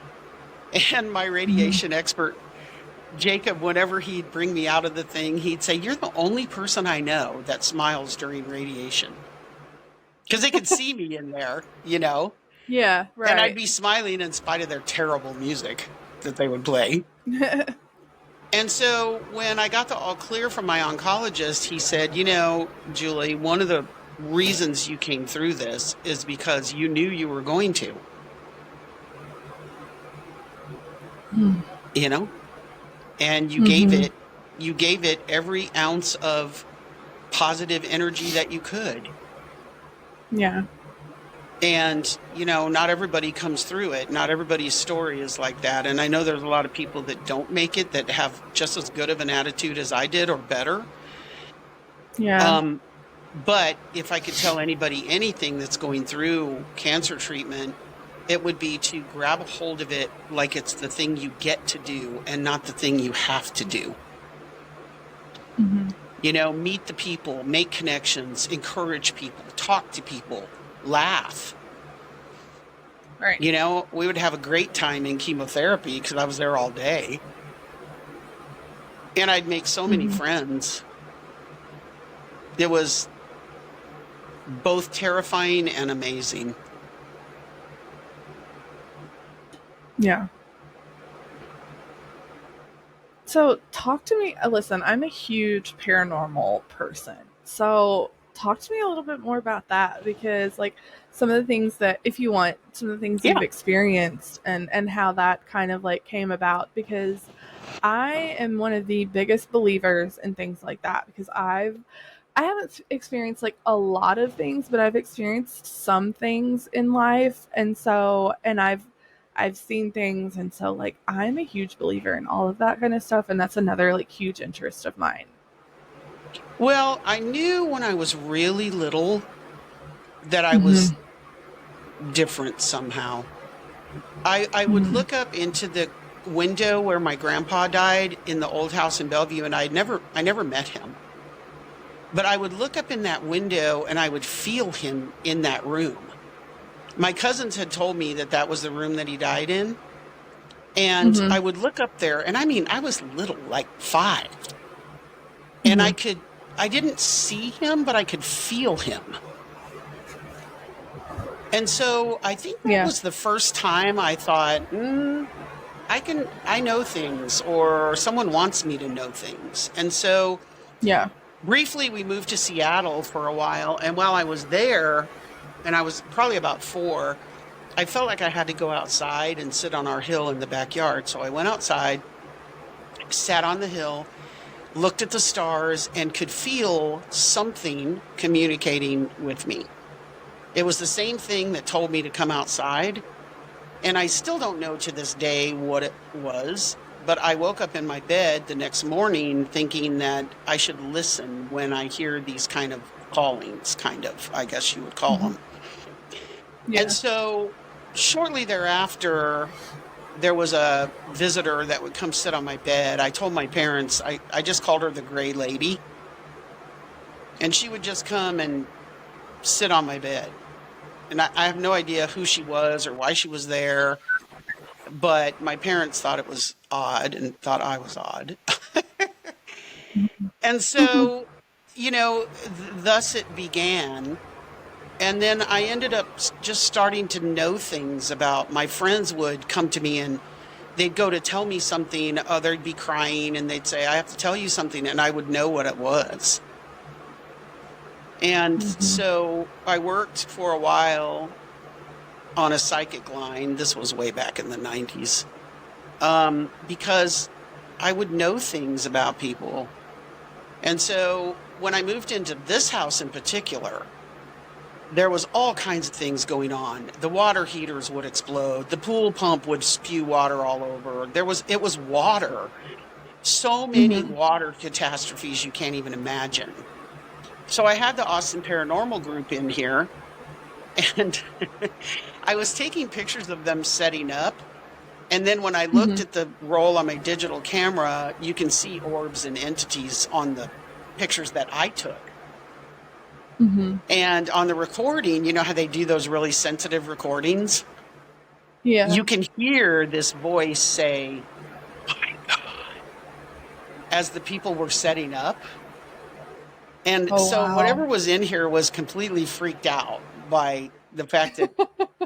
And my radiation expert, Jacob, whenever he'd bring me out of the thing, he'd say, you're the only person I know that smiles during radiation. Because they could see me in there, Yeah, right. And I'd be smiling in spite of their terrible music that they would play. And so when I got the all clear from my oncologist, he said, Julie, one of the reasons you came through this is because you knew you were going to. And you gave it every ounce of positive energy that you could. Yeah. And, not everybody comes through it. Not everybody's story is like that. And I know there's a lot of people that don't make it that have just as good of an attitude as I did or better. Yeah. But if I could tell anybody anything that's going through cancer treatment, it would be to grab a hold of it like it's the thing you get to do and not the thing you have to do. Meet the people, make connections, encourage people, talk to people, laugh. Right. We would have a great time in chemotherapy because I was there all day. And I'd make so many friends. It was both terrifying and amazing. Yeah. So talk to me. Listen, I'm a huge paranormal person. So talk to me a little bit more about that, because some of the things that, if you want, some of the things you've experienced and how that kind of came about, because I am one of the biggest believers in things like that, because I haven't experienced a lot of things, but I've experienced some things in life. And I've seen things. And so I'm a huge believer in all of that kind of stuff. And that's another huge interest of mine. Well, I knew when I was really little that I was different somehow. I would look up into the window where my grandpa died in the old house in Bellevue, and I never met him. But I would look up in that window and I would feel him in that room. My cousins had told me that was the room that he died in. And I would look up there, and I was little, 5. And I didn't see him, but I could feel him. And so I think that was the first time I thought, I know things, or someone wants me to know things. And so Yeah. briefly we moved to Seattle for a while. And while I was there, and I was probably about 4, I felt like I had to go outside and sit on our hill in the backyard. So I went outside, sat on the hill, looked at the stars, and could feel something communicating with me. It was the same thing that told me to come outside. And I still don't know to this day what it was, but I woke up in my bed the next morning thinking that I should listen when I hear these kind of callings, kind of, I guess you would call them. Yeah. And so shortly thereafter, there was a visitor that would come sit on my bed. I told my parents, I just called her the gray lady. And she would just come and sit on my bed. And I have no idea who she was or why she was there. But my parents thought it was odd and thought I was odd. And so, thus it began. And then I ended up just starting to know things about, my friends would come to me and they'd go to tell me something. Oh, they'd be crying and they'd say, I have to tell you something. And I would know what it was. And so I worked for a while on a psychic line. This was way back in the 90s. Because I would know things about people. And so when I moved into this house in particular, there was all kinds of things going on. The water heaters would explode. The pool pump would spew water all over. It was water. So many water catastrophes you can't even imagine. So I had the Austin Paranormal group in here, and I was taking pictures of them setting up. And then when I looked at the roll on my digital camera, you can see orbs and entities on the pictures that I took. And on the recording, you know how they do those really sensitive recordings? Yeah. You can hear this voice say, my God, as the people were setting up. And whatever was in here was completely freaked out by the fact that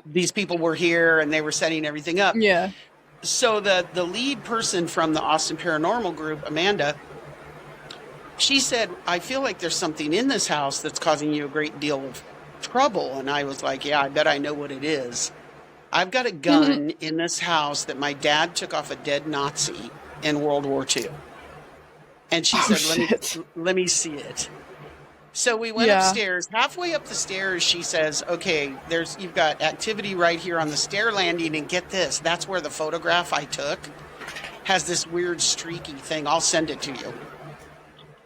these people were here and they were setting everything up. Yeah. So the lead person from the Austin Paranormal group, Amanda, she said, I feel like there's something in this house that's causing you a great deal of trouble. And I was like, yeah, I bet I know what it is. I've got a gun in this house that my dad took off a dead Nazi in World War II. And she said, let me see it. So we went upstairs. Halfway up the stairs, she says, okay, you've got activity right here on the stair landing. And get this, that's where the photograph I took has this weird streaky thing. I'll send it to you.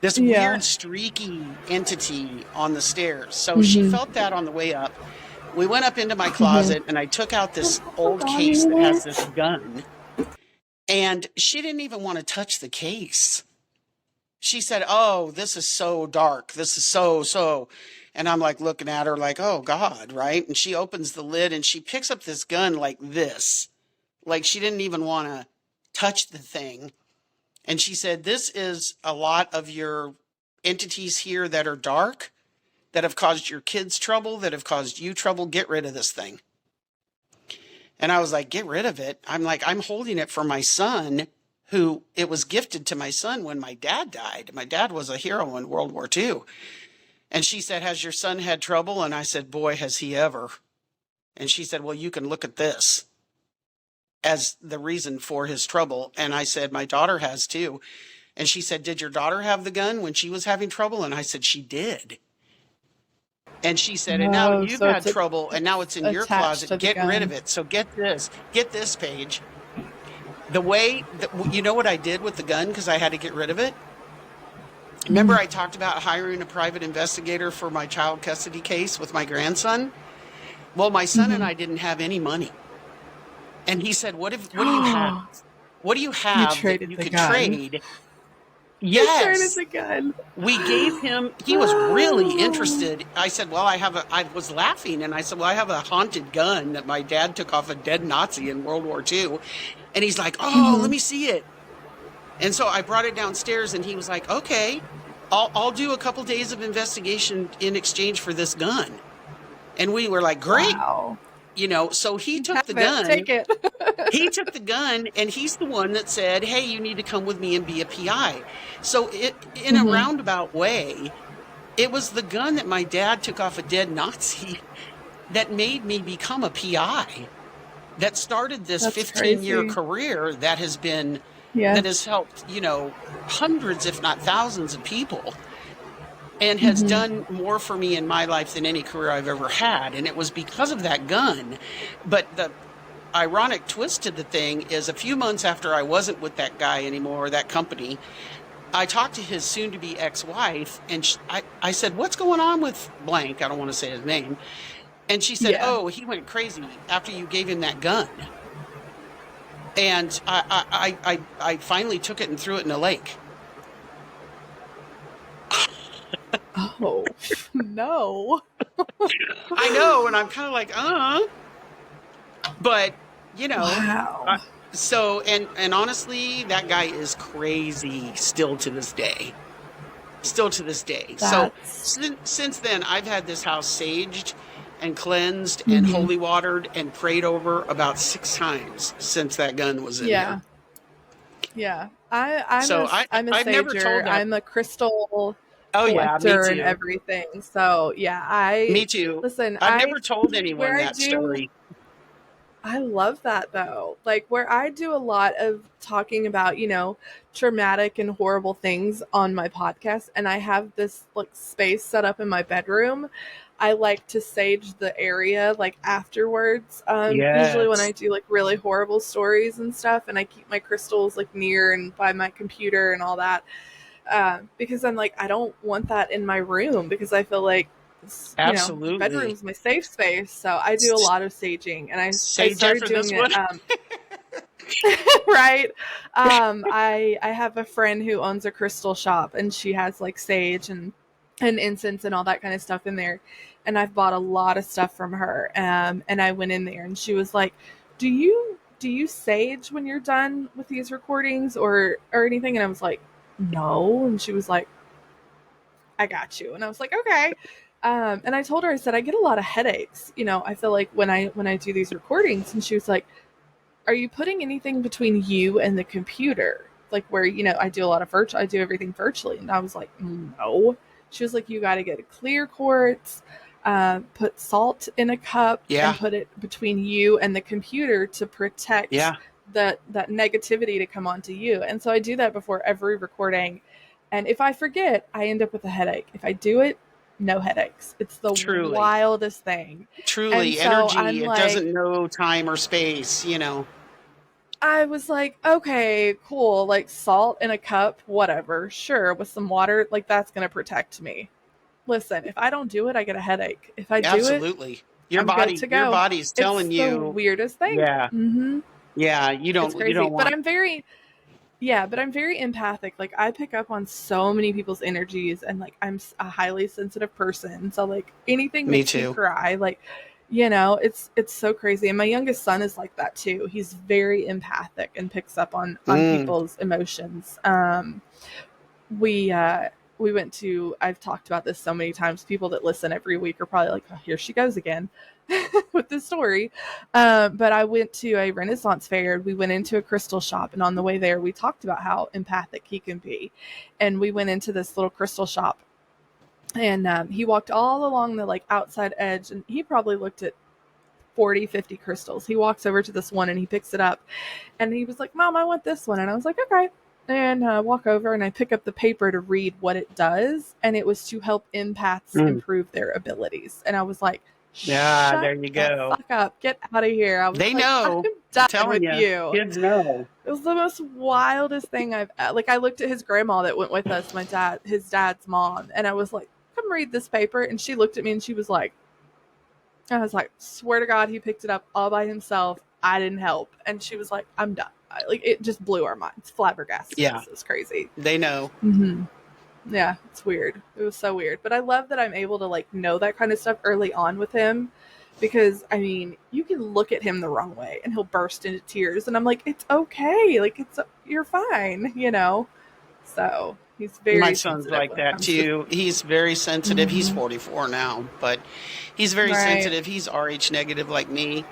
This weird streaky entity on the stairs. So she felt that on the way up. We went up into my closet and I took out this old case that has this gun. And she didn't even want to touch the case. She said, oh, this is so dark. This is so. And I'm like looking at her like, oh, God, right? And she opens the lid and she picks up this gun like this. Like she didn't even want to touch the thing. And she said, this is a lot of your entities here that are dark, that have caused your kids trouble, that have caused you trouble. Get rid of this thing. And I was like, get rid of it. I'm like, I'm holding it for my son, who it was gifted to my son when my dad died. My dad was a hero in World War II. And she said, has your son had trouble? And I said, boy, has he ever. And she said, well, you can look at this as the reason for his trouble. And I said, my daughter has too. And she said, did your daughter have the gun when she was having trouble? And I said, she did. And she said, and now you've had trouble and now it's in your closet. Get rid of it. So get this page. The way that, you know what I did with the gun because I had to get rid of it? Remember I talked about hiring a private investigator for my child custody case with my grandson? Well, my son and I didn't have any money. And he said, what do you have? What do you have that you could trade? Yes. You traded the gun. We gave him, he was really interested. I said, well, I was laughing and I said, well, I have a haunted gun that my dad took off a dead Nazi in World War II. And he's like, oh, let me see it. And so I brought it downstairs and he was like, okay, I'll do a couple days of investigation in exchange for this gun. And we were like, great. Wow. So he took Have the it. gun. Take it. He took the gun, and he's the one that said, hey, you need to come with me and be a PI. So in a Mm-hmm. roundabout way, it was the gun that my dad took off a dead Nazi that made me become a PI, that started this That's 15-year crazy. career Yeah. that has helped, hundreds, if not thousands of people, and has Mm-hmm. done more for me in my life than any career I've ever had. And it was because of that gun. But the ironic twist to the thing is, a few months after I wasn't with that guy anymore, that company, I talked to his soon to be ex-wife, and I said, what's going on with blank? I don't want to say his name. And she said, Yeah. oh, he went crazy after you gave him that gun. And I finally took it and threw it in a lake. Oh, no. I know. And I'm kind of like, but Wow. uh, so, and honestly, that guy is crazy still to this day. Still to this day. So That's. since then, I've had this house saged and cleansed and Mm-hmm. holy watered and prayed over about 6 times since that gun was in Yeah. there. Yeah. I'm So a I'm a I've never sager. told that. I'm a crystal Oh yeah, me collector and too. everything. So yeah, Me too. listen, I've never told anyone where I that do story. I love that though. Like where I do a lot of talking about, traumatic and horrible things on my podcast, and I have this like space set up in my bedroom. I like to sage the area like afterwards. Usually when I Yes, do like really horrible stories and stuff, and I keep my crystals like near and by my computer and all that, because I'm like I don't want that in my room because I feel like absolutely. bedroom's my safe space. So I do a S- lot of saging, and I Sage started after doing this it. one. Right. I have a friend who owns a crystal shop, and she has like sage and incense and all that kind of stuff in there. And I've bought a lot of stuff from her. And I went in there, and she was like, "Do you sage when you're done with these recordings or anything?" And I was like, "No." And she was like, "I got you." And I was like, "Okay." And I told her, I said, "I get a lot of headaches. I feel like when I do these recordings." And she was like, "Are you putting anything between you and the computer? Like where, I do a lot of I do everything virtually." And I was like, "No." She was like, "You got to get a clear quartz, put salt in a cup and Yeah, put it between you and the computer to protect yeah, that negativity to come onto you." And so I do that before every recording. And if I forget, I end up with a headache. If I do it, no headaches. It's the truly, wildest thing. And truly. so Energy, I'm it like, doesn't know time or space. I was like, okay, cool. Like salt in a cup, whatever. Sure, with some water, like that's going to protect me. Listen, if I don't do it, I get a headache. If I do it, Absolutely. Your I'm good body, to your go. body's It's telling the you, weirdest thing. yeah, Mm-hmm. yeah, It's you crazy. don't But want, I'm very empathic. Like I pick up on so many people's energies, and like I'm a highly sensitive person. So like anything me makes me too. cry. Like, it's so crazy. And my youngest son is like that too. He's very empathic and picks up on Mm, people's emotions. We went to, I've talked about this so many times. People that listen every week are probably like, "Oh, here she goes again." With this story. But I went to a Renaissance fair. We went into a crystal shop, and on the way there, we talked about how empathic he can be. And we went into this little crystal shop, and he walked all along the like outside edge, and he probably looked at 40, 50 crystals. He walks over to this one and he picks it up, and he was like, "Mom, I want this one." And I was like, "Okay." And walk over, and I pick up the paper to read what it does, and it was to help empaths mm. improve their abilities. And I was like, Yeah, "Shut there you the go. fuck up, get out of here." I was They like, "I'm know. I'm done telling with you, you." kids know. It was the most wildest thing I've like. I looked at his grandma that went with us, his dad's mom, and I was like, "Come read this paper." And she looked at me and she was like, I was like, "Swear to God, he picked it up all by himself. I didn't help." And she was like, "I'm done." Like it just blew our minds, flabbergasted Yeah, us. It was crazy. they know. Mm-hmm. Yeah, it's weird. It was so weird, but I love that I'm able to like know that kind of stuff early on with him, because I mean, you can look at him the wrong way and he'll burst into tears, and I'm like, "It's okay. Like you're fine." So He's My very son's sensitive like when it that comes to. too. He's very sensitive. He's 44 now, but he's very Right. sensitive. He's Rh negative like me.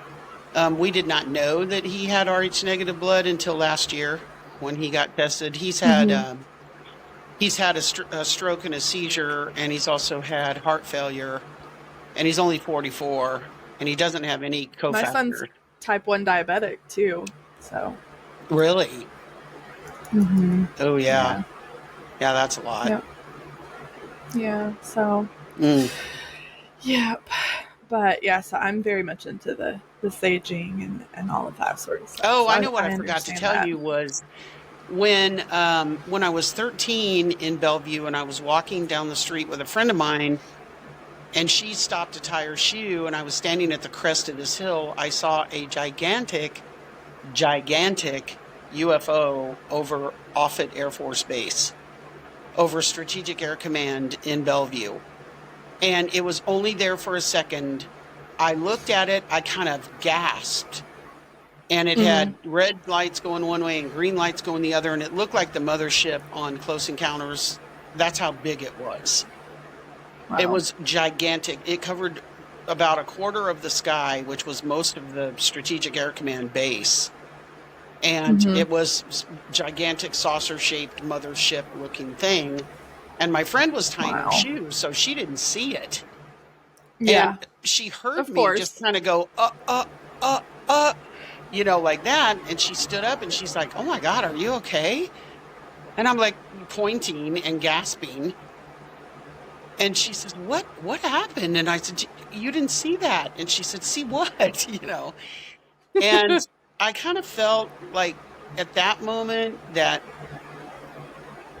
We did not know that he had Rh negative blood until last year when he got tested. He's had a stroke and a seizure, and he's also had heart failure, and he's only 44, and he doesn't have any My son's cofactors. type 1 diabetic too. So, Really? Oh yeah, yeah. yeah, that's a lot. Yep. Yeah. So, Mm. yep. But yeah, so I'm very much into the saging and all of that sort of stuff. Oh, So I know what I I forgot to understand tell that. you was when I was 13 in Bellevue and I was walking down the street with a friend of mine and she stopped to tie her shoe and I was standing at the crest of this hill, I saw a gigantic UFO over Offutt Air Force Base, over Strategic Air Command in Bellevue. And it was only there for a second. I looked at it, I kind of gasped. And it had red lights going one way and green lights going the other. And it looked like the mothership on Close Encounters. That's how big it was. It Wow. was gigantic. It covered about a quarter of the sky, which was most of the Strategic Air Command base. And it was gigantic saucer-shaped mothership-looking thing. And my friend was tying her Wow. shoes, so she didn't see it. And Yeah. she heard Of me just course. kind of go, like that. And she stood up and she's like, "Oh my God, are you okay?" And I'm like pointing and gasping. And she says, What happened? And I said, "You didn't see that." And she said, "See what?" And I kind of felt like at that moment that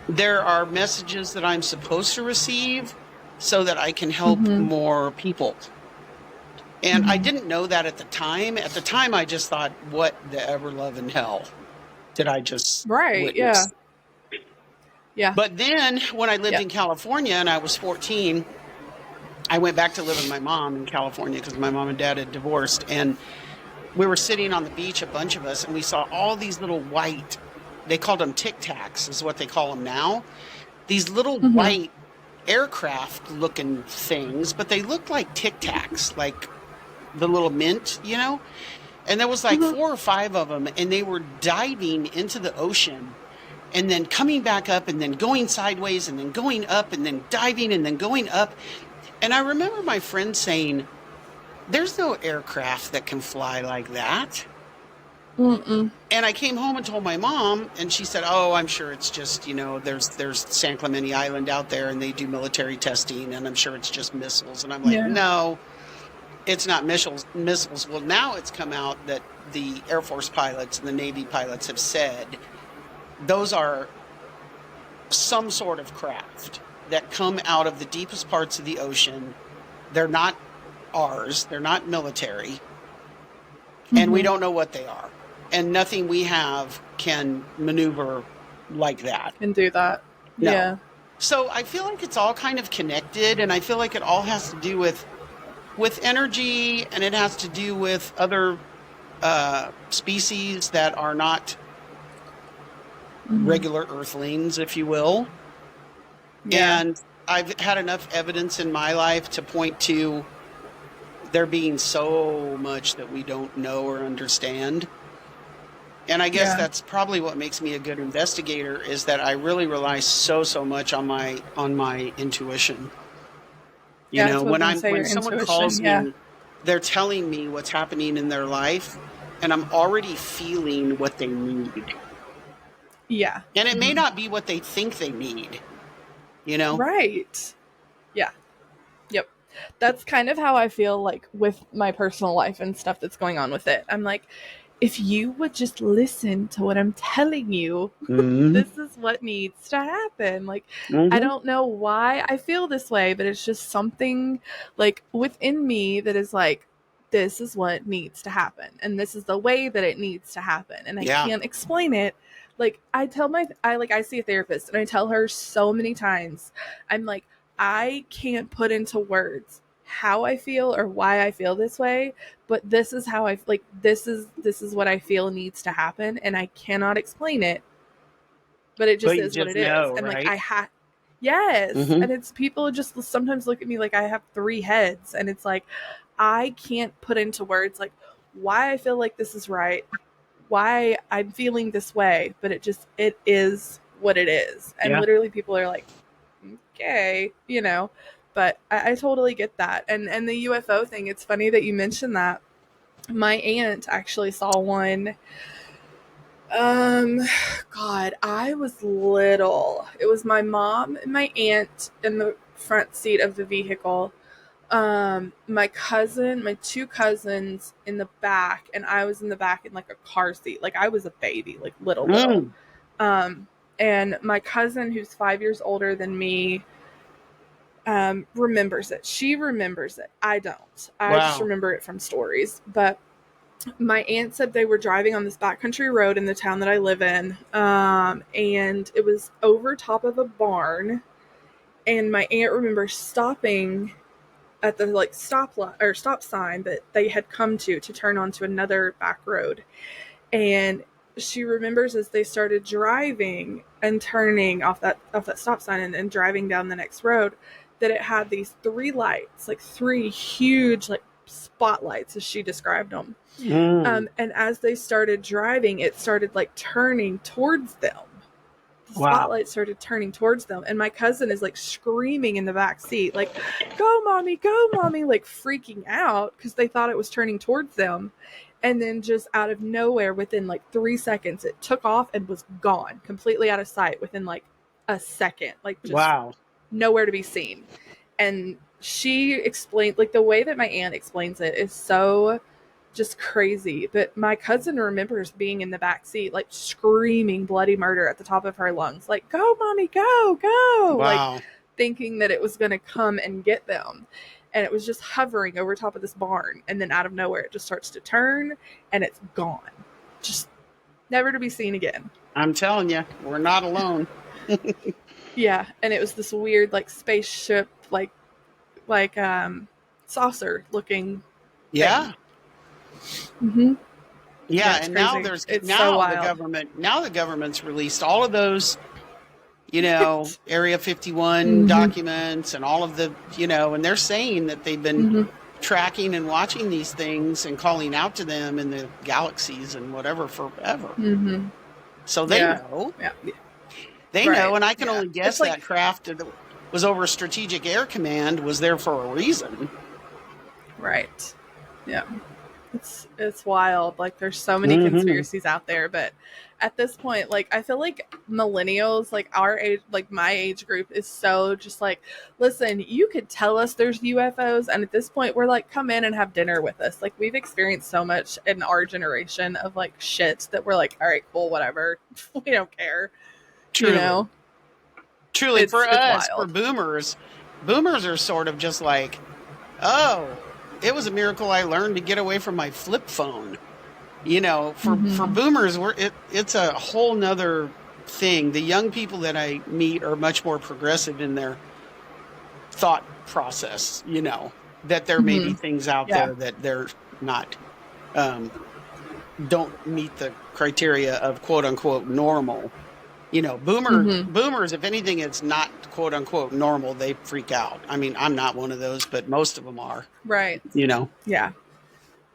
there are messages that I'm supposed to receive so that I can help more people. And I didn't know that at the time. At the time, I just thought, what the ever loving hell did I just Right. Yeah. witness? Yeah. But then when I lived Yeah. in California and I was 14, I went back to live with my mom in California because my mom and dad had divorced. And we were sitting on the beach, a bunch of us, and we saw all these little white, they called them Tic Tacs, is what they call them now. These little white aircraft looking things, but they looked like Tic Tacs, like the little mint. And there was like 4 or 5 of them, and they were diving into the ocean and then coming back up and then going sideways and then going up and then diving and then going up. And I remember my friend saying, "There's no aircraft that can fly like that." And I came home and told my mom, and she said, "Oh, I'm sure it's just, there's San Clemente Island out there and they do military testing, and I'm sure it's just missiles." And I'm like, Yeah. "No, it's not missiles. Well, now it's come out that the Air Force pilots and the Navy pilots have said those are some sort of craft that come out of the deepest parts of the ocean. They're not ours. They're not military. And we don't know what they are. And nothing we have can maneuver like that." And do that. No. Yeah. So I feel like it's all kind of connected, and I feel like it all has to do with energy, and it has to do with other species that are not regular earthlings, if you will. Yeah. And I've had enough evidence in my life to point to there being so much that we don't know or understand. And I guess Yeah. that's probably what makes me a good investigator, is that I really rely so much on my intuition. Yeah. That's what I was gonna say. When Your someone intuition. calls Yeah. me, they're telling me what's happening in their life, and I'm already feeling what they need. Yeah. And it may not be what they think they need. Right. Yeah. Yep. That's kind of how I feel like with my personal life and stuff that's going on with it. I'm like, if you would just listen to what I'm telling you, Mm-hmm. this is what needs to happen. Like, I Mm-hmm. don't know why I feel this way, but it's just something like within me that is like, this is what needs to happen. And this is the way that it needs to happen. And I Yeah. can't explain it. Like, I see a therapist and I tell her so many times, I'm like, I can't put into words how I feel or why I feel this way, but this is how I like this is what I feel needs to happen, and I cannot explain it, but it just But you is what just it is. know, And like, right? yes. Mm-hmm. And it's people just sometimes look at me like I have three heads. And it's like, I can't put into words like why I feel like this is right, why I'm feeling this way, but it is what it is. And Yeah. literally people are like, okay, but I totally get that. And the UFO thing, it's funny that you mentioned that. My aunt actually saw one. Um, God, I was little. It was my mom and my aunt in the front seat of the vehicle. My two cousins in the back, and I was in the back in like a car seat. Like I was a baby, like little. Mm. Um, and my cousin, who's 5 years older than me, remembers it. She remembers it. I don't. I just Wow. remember it from stories. But my aunt said they were driving on this backcountry road in the town that I live in, and it was over top of a barn. And my aunt remembers stopping at the like stop sign that they had come to turn onto another back road. And she remembers as they started driving and turning off that stop sign and driving down the next road, that it had these three lights, like three huge like spotlights as she described them. Mm. And as they started driving, it started like turning towards them. The Wow. spotlight started turning towards them, and my cousin is like screaming in the back seat, like, go, mommy, like freaking out because they thought it was turning towards them. And then just out of nowhere, within like 3 seconds, it took off and was gone, completely out of sight within like a second, like just Wow. nowhere to be seen. And she explained, like, the way that my aunt explains it is so just crazy. But my cousin remembers being in the back seat, like screaming bloody murder at the top of her lungs, like, go, mommy, go, like Wow. thinking that it was going to come and get them. And it was just hovering over top of this barn. And then out of nowhere, it just starts to turn and it's gone. Just never to be seen again. I'm telling you, we're not alone. Yeah. And it was this weird, like, spaceship, like saucer looking thing. Yeah. Mm-hmm. Yeah, Yeah. it's And now crazy. there's It's so now wild. the government's released all of those, Right. Area 51 Mm-hmm. documents and all of the, and they're saying that they've been Mm-hmm. tracking and watching these things and calling out to them in the galaxies and whatever forever. Mm-hmm. So they Yeah. know. Yeah. They know, Right. and I can Yeah. only It's guess like, that craft that was over Strategic Air Command was there for a reason. right. Yeah. It's wild. Like there's so many Hmm. conspiracies out there, but at this point, like I feel like millennials, like our age, like my age group is so just like, listen, you could tell us there's UFOs, and at this point we're like, come in and have dinner with us. Like we've experienced so much in our generation of like shit that we're like, all right, cool, whatever. We don't care. You Truly. know? Truly, for It's us, for wild. boomers are sort of just like, oh, it was a miracle I learned to get away from my flip phone. For Mm-hmm. boomers, it's a whole nother thing. The young people that I meet are much more progressive in their thought process, that there may Mm-hmm. be things out Yeah. there that they're not, um, don't meet the criteria of quote unquote normal. Mm-hmm. Boomers, if anything, it's not quote unquote normal, they freak out. I mean, I'm not one of those, but most of them are, Right. you know. Yeah.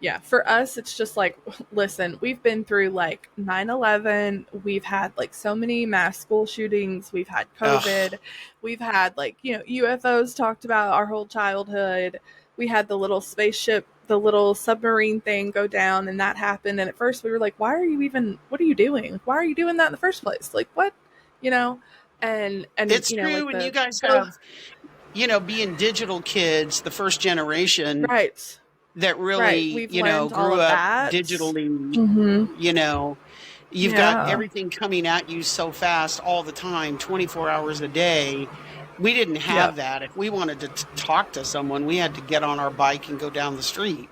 Yeah, for us, it's just like, listen, we've been through like 9/11. We've had like so many mass school shootings. We've had Ugh, COVID. We've had like, UFOs talked about our whole childhood. We had the little spaceship, the little submarine thing go down, and that happened. And at first we were like, what are you doing? Why are you doing that in the first place? Like, what? You know? And, it's true. like And you the, guys so, have, being digital kids, the first generation right, that right. really, We've learned all grew of up that. digitally, Mm-hmm. you know, you've got Yeah. everything coming at you so fast all the time, 24 hours a day. We didn't have Yep. that. If we wanted to talk to someone, we had to get on our bike and go down the street,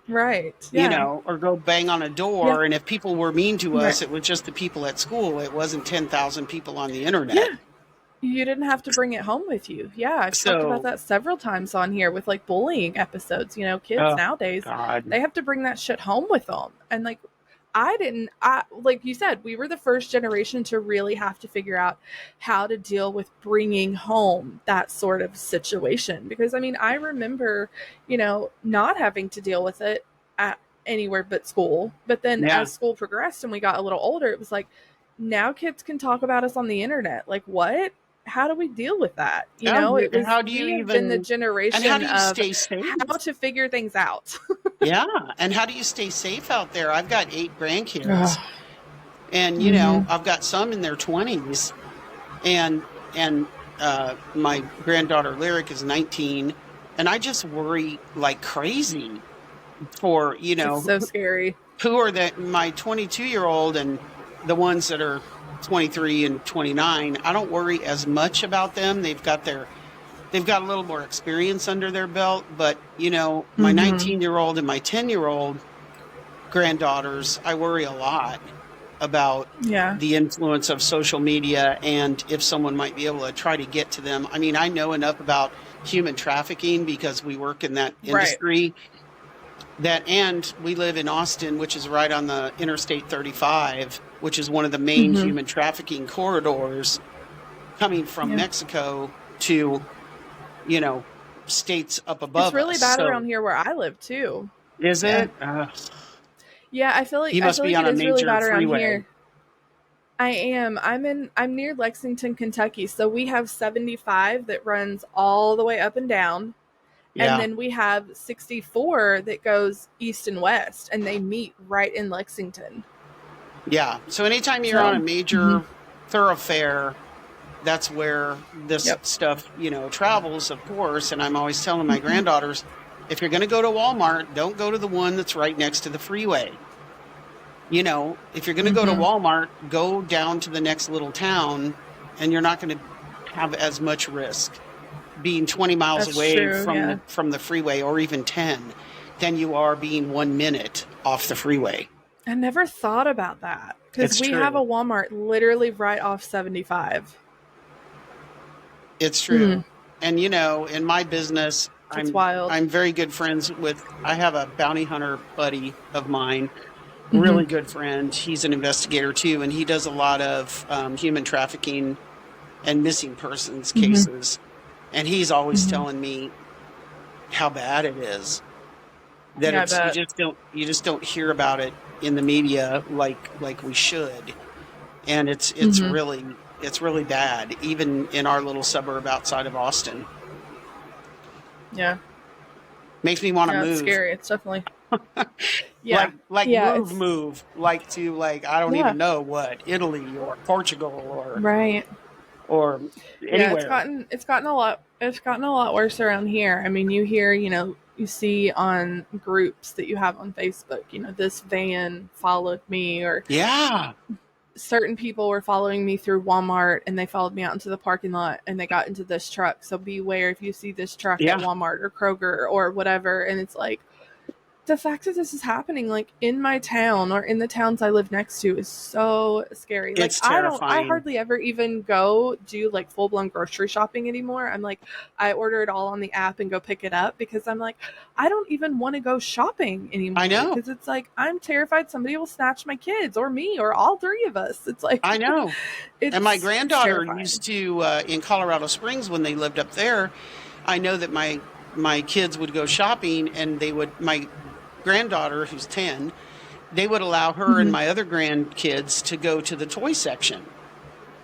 Right. Yeah. or go bang on a Yeah. door. And if people were mean to Right. us, it was just the people at school. It wasn't 10,000 people on the Yeah. internet. You didn't have to bring it home with you. Yeah, I've talked about So, that several times on here with like bullying episodes. Kids oh nowadays, God. they have to bring that shit home with them. And like, like you said, we were the first generation to really have to figure out how to deal with bringing home that sort of situation. Because I mean, I remember, not having to deal with it at anywhere but school. But then Yeah. as school progressed and we got a little older, it was like, now kids can talk about us on the internet. Like, what? How do we deal with that? How do you We have been the even, and how generation do you of stay safe? how to figure things out. Yeah. And how do you stay safe out there? I've got 8 grandkids, Ugh. and, Mm-hmm. I've got some in their 20s, and, my granddaughter Lyric is 19, and I just worry like crazy for, It's so scary. who are my 22-year-old and the ones that are 23 and 29. I don't worry as much about them. They've got a little more experience under their belt, but my Mm-hmm. 19-year-old and my 10-year-old granddaughters, I worry a lot about Yeah. the influence of social media and if someone might be able to try to get to them. I mean, I know enough about human trafficking because we work in that Right. industry, and we live in Austin, which is right on the Interstate 35, which is one of the main Mm-hmm. human trafficking corridors coming from Yeah. Mexico to, you know, states up It's above us. really bad So around here where I live too. is Yeah. it? Yeah, I feel like You I must feel be like on it a is really major bad around freeway. here. I am. I'm near Lexington, Kentucky. So we have 75 that runs all the way up and down. And Yeah. then we have 64 that goes east and west, and they meet right in Lexington. Yeah. So anytime you're on a So, major thoroughfare, that's where this yep. stuff, travels, of course. And I'm always telling my granddaughters, if you're going to go to Walmart, don't go to the one that's right next to the freeway. If you're going to go to Mm-hmm. Walmart, go down to the next little town, and you're not going to have as much risk being 20 miles That's away true. from Yeah. the freeway, or even 10, than you are being 1 minute off the freeway. I never thought about that because It's we have a true. Walmart literally right off 75. It's Hmm. true. And in my business, That's I'm wild. I'm very good friends with I have a bounty hunter buddy of mine, Mm-hmm. really good friend. He's an investigator too, and he does a lot of human trafficking and missing persons Mm-hmm. cases. And he's always Mm-hmm. telling me how bad it is. That Yeah, I it's bet. you just don't hear about it in the media like we should. And Mm-hmm. it's really bad, even in our little suburb outside of Austin. Yeah. Makes me want to Yeah, it's move. scary. It's definitely. Yeah. Like Yeah. It's. move, like to, like, I don't Yeah. even know what, Italy or Portugal Right. or Yeah. anywhere. It's gotten a lot worse around here. I mean, you hear, you see on groups that you have on Facebook, this van followed me, or Yeah. certain people were following me through Walmart and they followed me out into the parking lot and they got into this truck. So beware if you see this truck at Yeah. Walmart or Kroger or whatever. And it's like, the fact that this is happening like in my town or in the towns I live next to is so scary. Like It's I terrifying. hardly ever even go do like full blown grocery shopping anymore. I'm like, I order it all on the app and go pick it up because I'm like, I don't even want to go shopping anymore I know. because it's like I'm terrified somebody will snatch my kids or me or all three of us. It's like I know. And my it's granddaughter terrifying. used to in Colorado Springs when they lived up there. I know that my kids would go shopping, and my granddaughter, who's 10, they would allow her and Mm-hmm. my other grandkids to go to the toy section,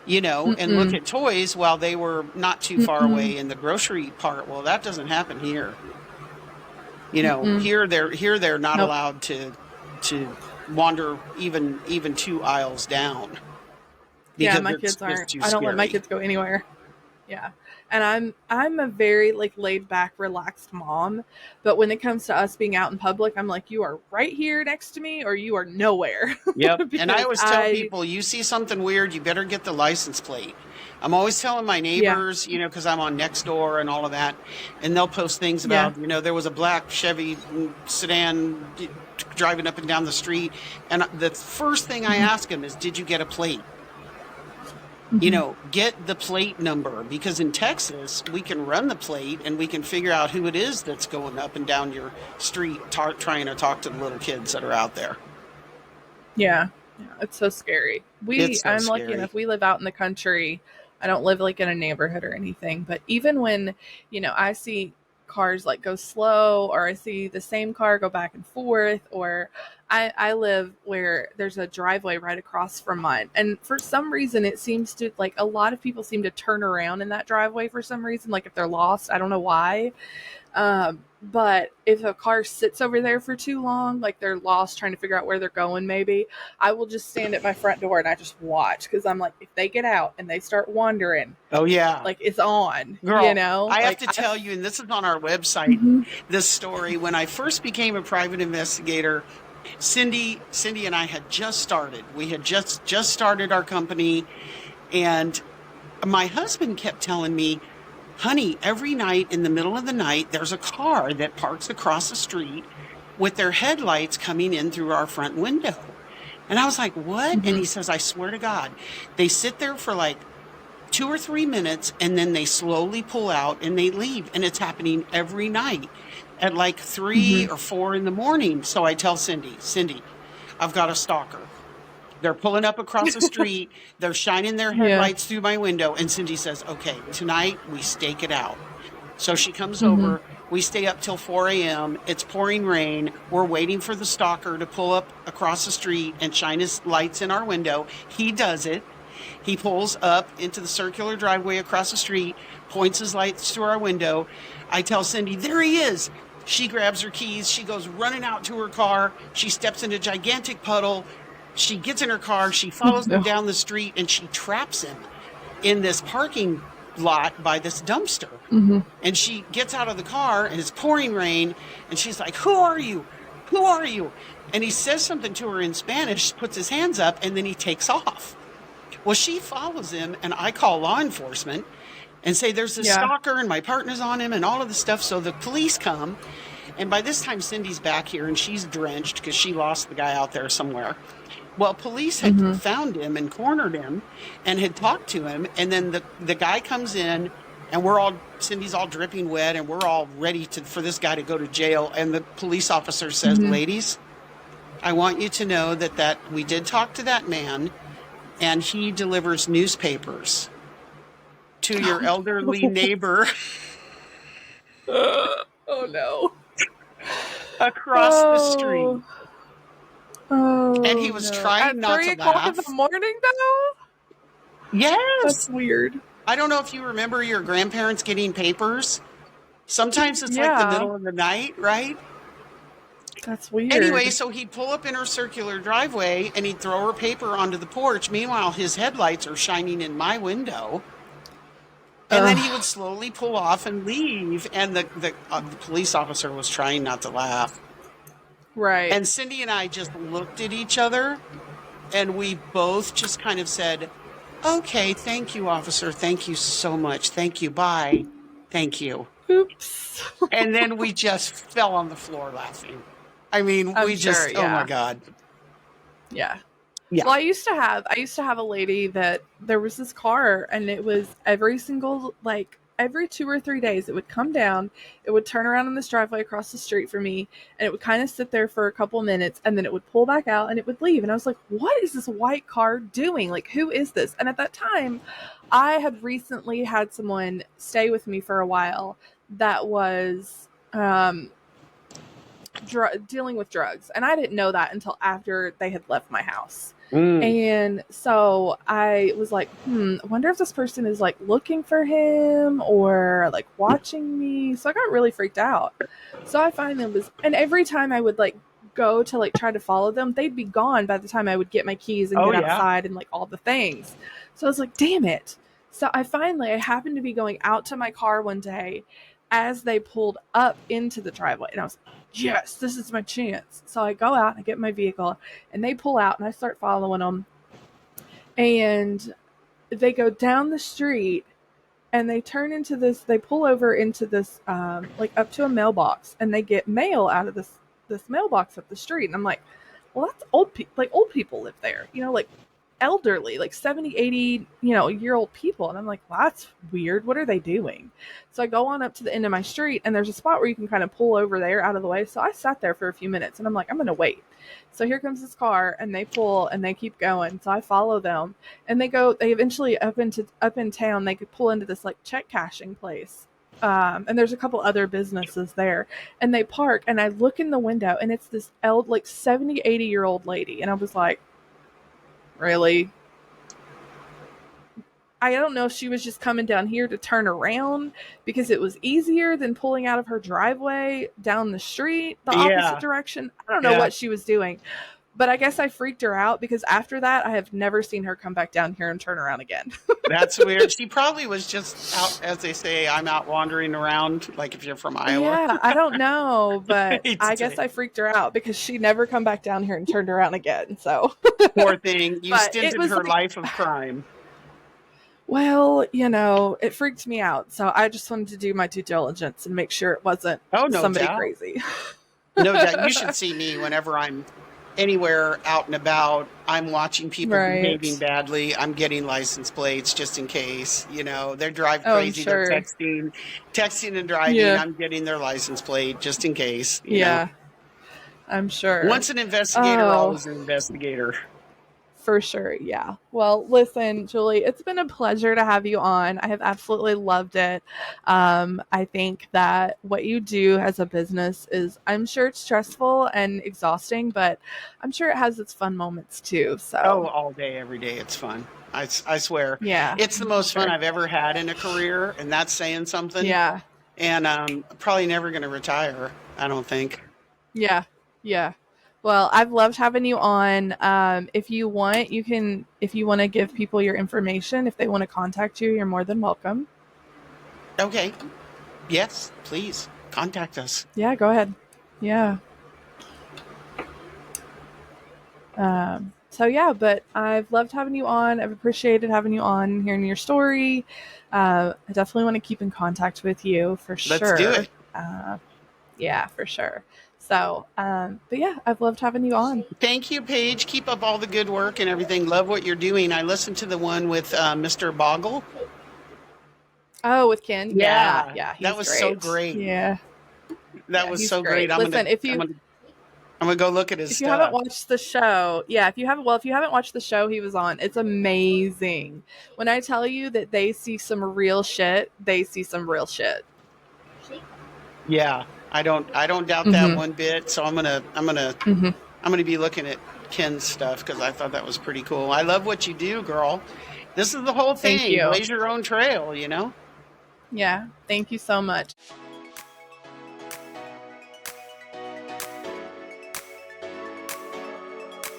and look Mm-mm. at toys while they were not too far Mm-mm. away in the grocery part. Well, that doesn't happen here. Mm-mm. Here they're not Nope. allowed to wander even 2 aisles down Yeah, because my it's kids just aren't. too I don't let my scary. kids go anywhere. Yeah. And I'm a very like laid back, relaxed mom, but when it comes to us being out in public, I'm like, you are right here next to me or you are nowhere. Yep. And I Because always tell people, you see something weird, you better get the license plate. I'm always telling my yeah. neighbors, because I'm on Nextdoor and all of that, and they'll post things Yeah. about, there was a black Chevy sedan driving up and down the street. And the first thing I Mm-hmm. ask them is, did you get a plate? Mm-hmm. Get the plate number, because in Texas, we can run the plate and we can figure out who it is that's going up and down your street trying to talk to the little kids that are out there. Yeah. Yeah. It's so scary. It's so I'm lucky scary. enough. We live out in the country. I don't live like in a neighborhood or anything. But even when, I see cars like go slow, or I see the same car go back and forth, or I live where there's a driveway right across from mine. And for some reason, it seems to like a lot of people seem to turn around in that driveway for some reason. Like if they're lost, I don't know why. But if a car sits over there for too long, like they're lost trying to figure out where they're going, maybe I will just stand at my front door and I just watch, because I'm like, if they get out and they start wandering, Oh, yeah. like it's on, Girl, I have like to tell you, and this is on our website, Mhm. this story. When I first became a private investigator, Cindy and I had just started. We had just started our company, and my husband kept telling me, honey, every night in the middle of the night, there's a car that parks across the street with their headlights coming in through our front window. And I was like, what? And he Mhm. says, I swear to God, they sit there for like 2 or 3 minutes and then they slowly pull out and they leave. And it's happening every night at like three Mhm. or 4 in the morning. So I tell Cindy, I've got a stalker. They're pulling up across the street. They're shining their Yeah. headlights through my window. And Cindy says, okay, tonight we stake it out. So she comes Mhm. over. We stay up till 4 a.m. It's pouring rain. We're waiting for the stalker to pull up across the street and shine his lights in our window. He does it. He pulls up into the circular driveway across the street, points his lights to our window. I tell Cindy, there he is. She grabs her keys. She goes running out to her car. She steps in a gigantic puddle. She gets in her car. She follows him No. down the street and she traps him in this parking lot by this dumpster. Mhm. And she gets out of the car and it's pouring rain. And she's like, who are you? Who are you? And he says something to her in Spanish, puts his hands up, and then he takes off. Well, she follows him, and I call law enforcement and say, there's this Yeah. stalker, and my partner's on him, and all of this stuff. So the police come. And by this time, Cindy's back here, and she's drenched because she lost the guy out there somewhere. Well, police had Mhm. found him and cornered him and had talked to him. And then the guy comes in, and Cindy's all dripping wet, and we're all ready for this guy to go to jail. And the police officer says, Mhm. ladies, I want you to know that we did talk to that man and he delivers newspapers to your elderly neighbor Oh no. across the street. Oh. And he Oh was no. trying At not to 3 o'clock in the laugh. morning, though. That's Yes. weird. I don't know if you remember your grandparents getting papers. Sometimes it's like the Yeah. middle of the night, right? That's Anyway, weird. so he'd pull up in her circular driveway and he'd throw her paper onto the porch. Meanwhile, his headlights are shining in my window. And then he would Ugh. slowly pull off and leave. And the police officer was trying not to laugh. Right. And Cindy and I just looked at each other and we both just kind of said, okay, thank you, officer. Thank you so much. Thank you. Bye. Thank you. Oops. And then we just fell on the floor laughing. I mean, I'm sure. oh my Yeah. God. Yeah. Yeah. Well, I used to have a lady that there was this car, and it was every 2 or 3 days it would come down, it would turn around in this driveway across the street from me, and it would kind of sit there for a couple minutes, and then it would pull back out and it would leave. And I was like, what is this white car doing? Like, who is this? And at that time, I had recently had someone stay with me for a while that was dealing with drugs, and I didn't know that until after they had left my house. Mm. And so I was like, I wonder if this person is like looking for him or like watching me. So I got really freaked out. So I finally was, and every time I would like go to like try to follow them, they'd be gone by the time I would get my keys and Oh, get yeah. outside and like all the things. So I was like, damn it. So I happened to be going out to my car one day as they pulled up into the driveway, and I was like, yes, this is my chance. So I go out and I get my vehicle, and they pull out, and I start following them. And they go down the street, and they pull over into this, like up to a mailbox, and they get mail out of this mailbox up the street. And I'm like, well, that's old people live there, like elderly, like 70, 80, year old people. And I'm like, well, that's weird. What are they doing? So I go on up to the end of my street, and there's a spot where you can kind of pull over there out of the way. So I sat there for a few minutes, and I'm like, I'm going to wait. So here comes this car, and they pull and they keep going. So I follow them, and they eventually up in town, they could pull into this like check cashing place. And there's a couple other businesses there, and they park, and I look in the window, and it's this 70, 80-year-old lady. And I was like, really? I don't know if she was just coming down here to turn around because it was easier than pulling out of her driveway down the street, the opposite direction. I don't know what she was doing, but I guess I freaked her out, because after that, I have never seen her come back down here and turn around again. That's weird. She probably was just out, as they say, I'm out wandering around, like if you're from Iowa. Yeah, I don't know, but I guess I freaked her out, because she never come back down here and turned around again. So poor thing. You stinted her life of crime. Well, it freaked me out. So I just wanted to do my due diligence and make sure it wasn't somebody crazy. No doubt. You should see me whenever I'm anywhere out and about. I'm watching people behaving badly. I'm getting license plates just in case. They're driving crazy. They're texting and driving. Yeah. I'm getting their license plate just in case. You know? I'm sure. Once an investigator, always an investigator. For sure, yeah. Well, listen, Julie, it's been a pleasure to have you on. I have absolutely loved it. I think that what you do as a business is, I'm sure it's stressful and exhausting, but I'm sure it has its fun moments too. So all day, every day, it's fun. I swear. Yeah. It's the most fun I've ever had in a career, and that's saying something. Yeah. And probably never going to retire, I don't think. Yeah. Yeah. Well, I've loved having you on. If you want, if you want to give people your information, if they want to contact you, you're more than welcome. Okay. Yes, please contact us. Yeah, go ahead. Yeah. But I've loved having you on. I've appreciated having you on, hearing your story. I definitely want to keep in contact with you for sure. Let's do it. Yeah, for sure. So, but yeah, I've loved having you on. Thank you, Paige. Keep up all the good work and everything. Love what you're doing. I listened to the one with Mr. Boggle. Oh, with Ken? Yeah. That was great. So great. Yeah. That was so great. Listen, I'm gonna go look at his stuff. If you haven't watched the show, if you haven't watched the show he was on, it's amazing. When I tell you that they see some real shit, they see some real shit. Yeah. I don't doubt that one bit. So I'm gonna be looking at Ken's stuff, because I thought that was pretty cool. I love what you do, girl. This is the whole thing. Thank you. Blaze your own trail, Yeah. Thank you so much.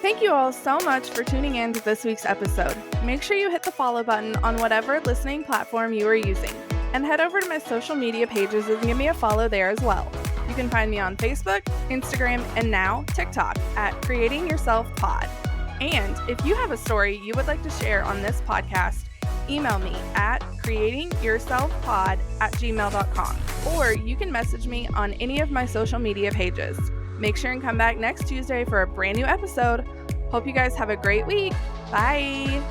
Thank you all so much for tuning in to this week's episode. Make sure you hit the follow button on whatever listening platform you are using. And head over to my social media pages and give me a follow there as well. You can find me on Facebook, Instagram, and now TikTok at Creating Yourself Pod. And if you have a story you would like to share on this podcast, email me at creatingyourselfpod@gmail.com, or you can message me on any of my social media pages. Make sure and come back next Tuesday for a brand new episode. Hope you guys have a great week. Bye.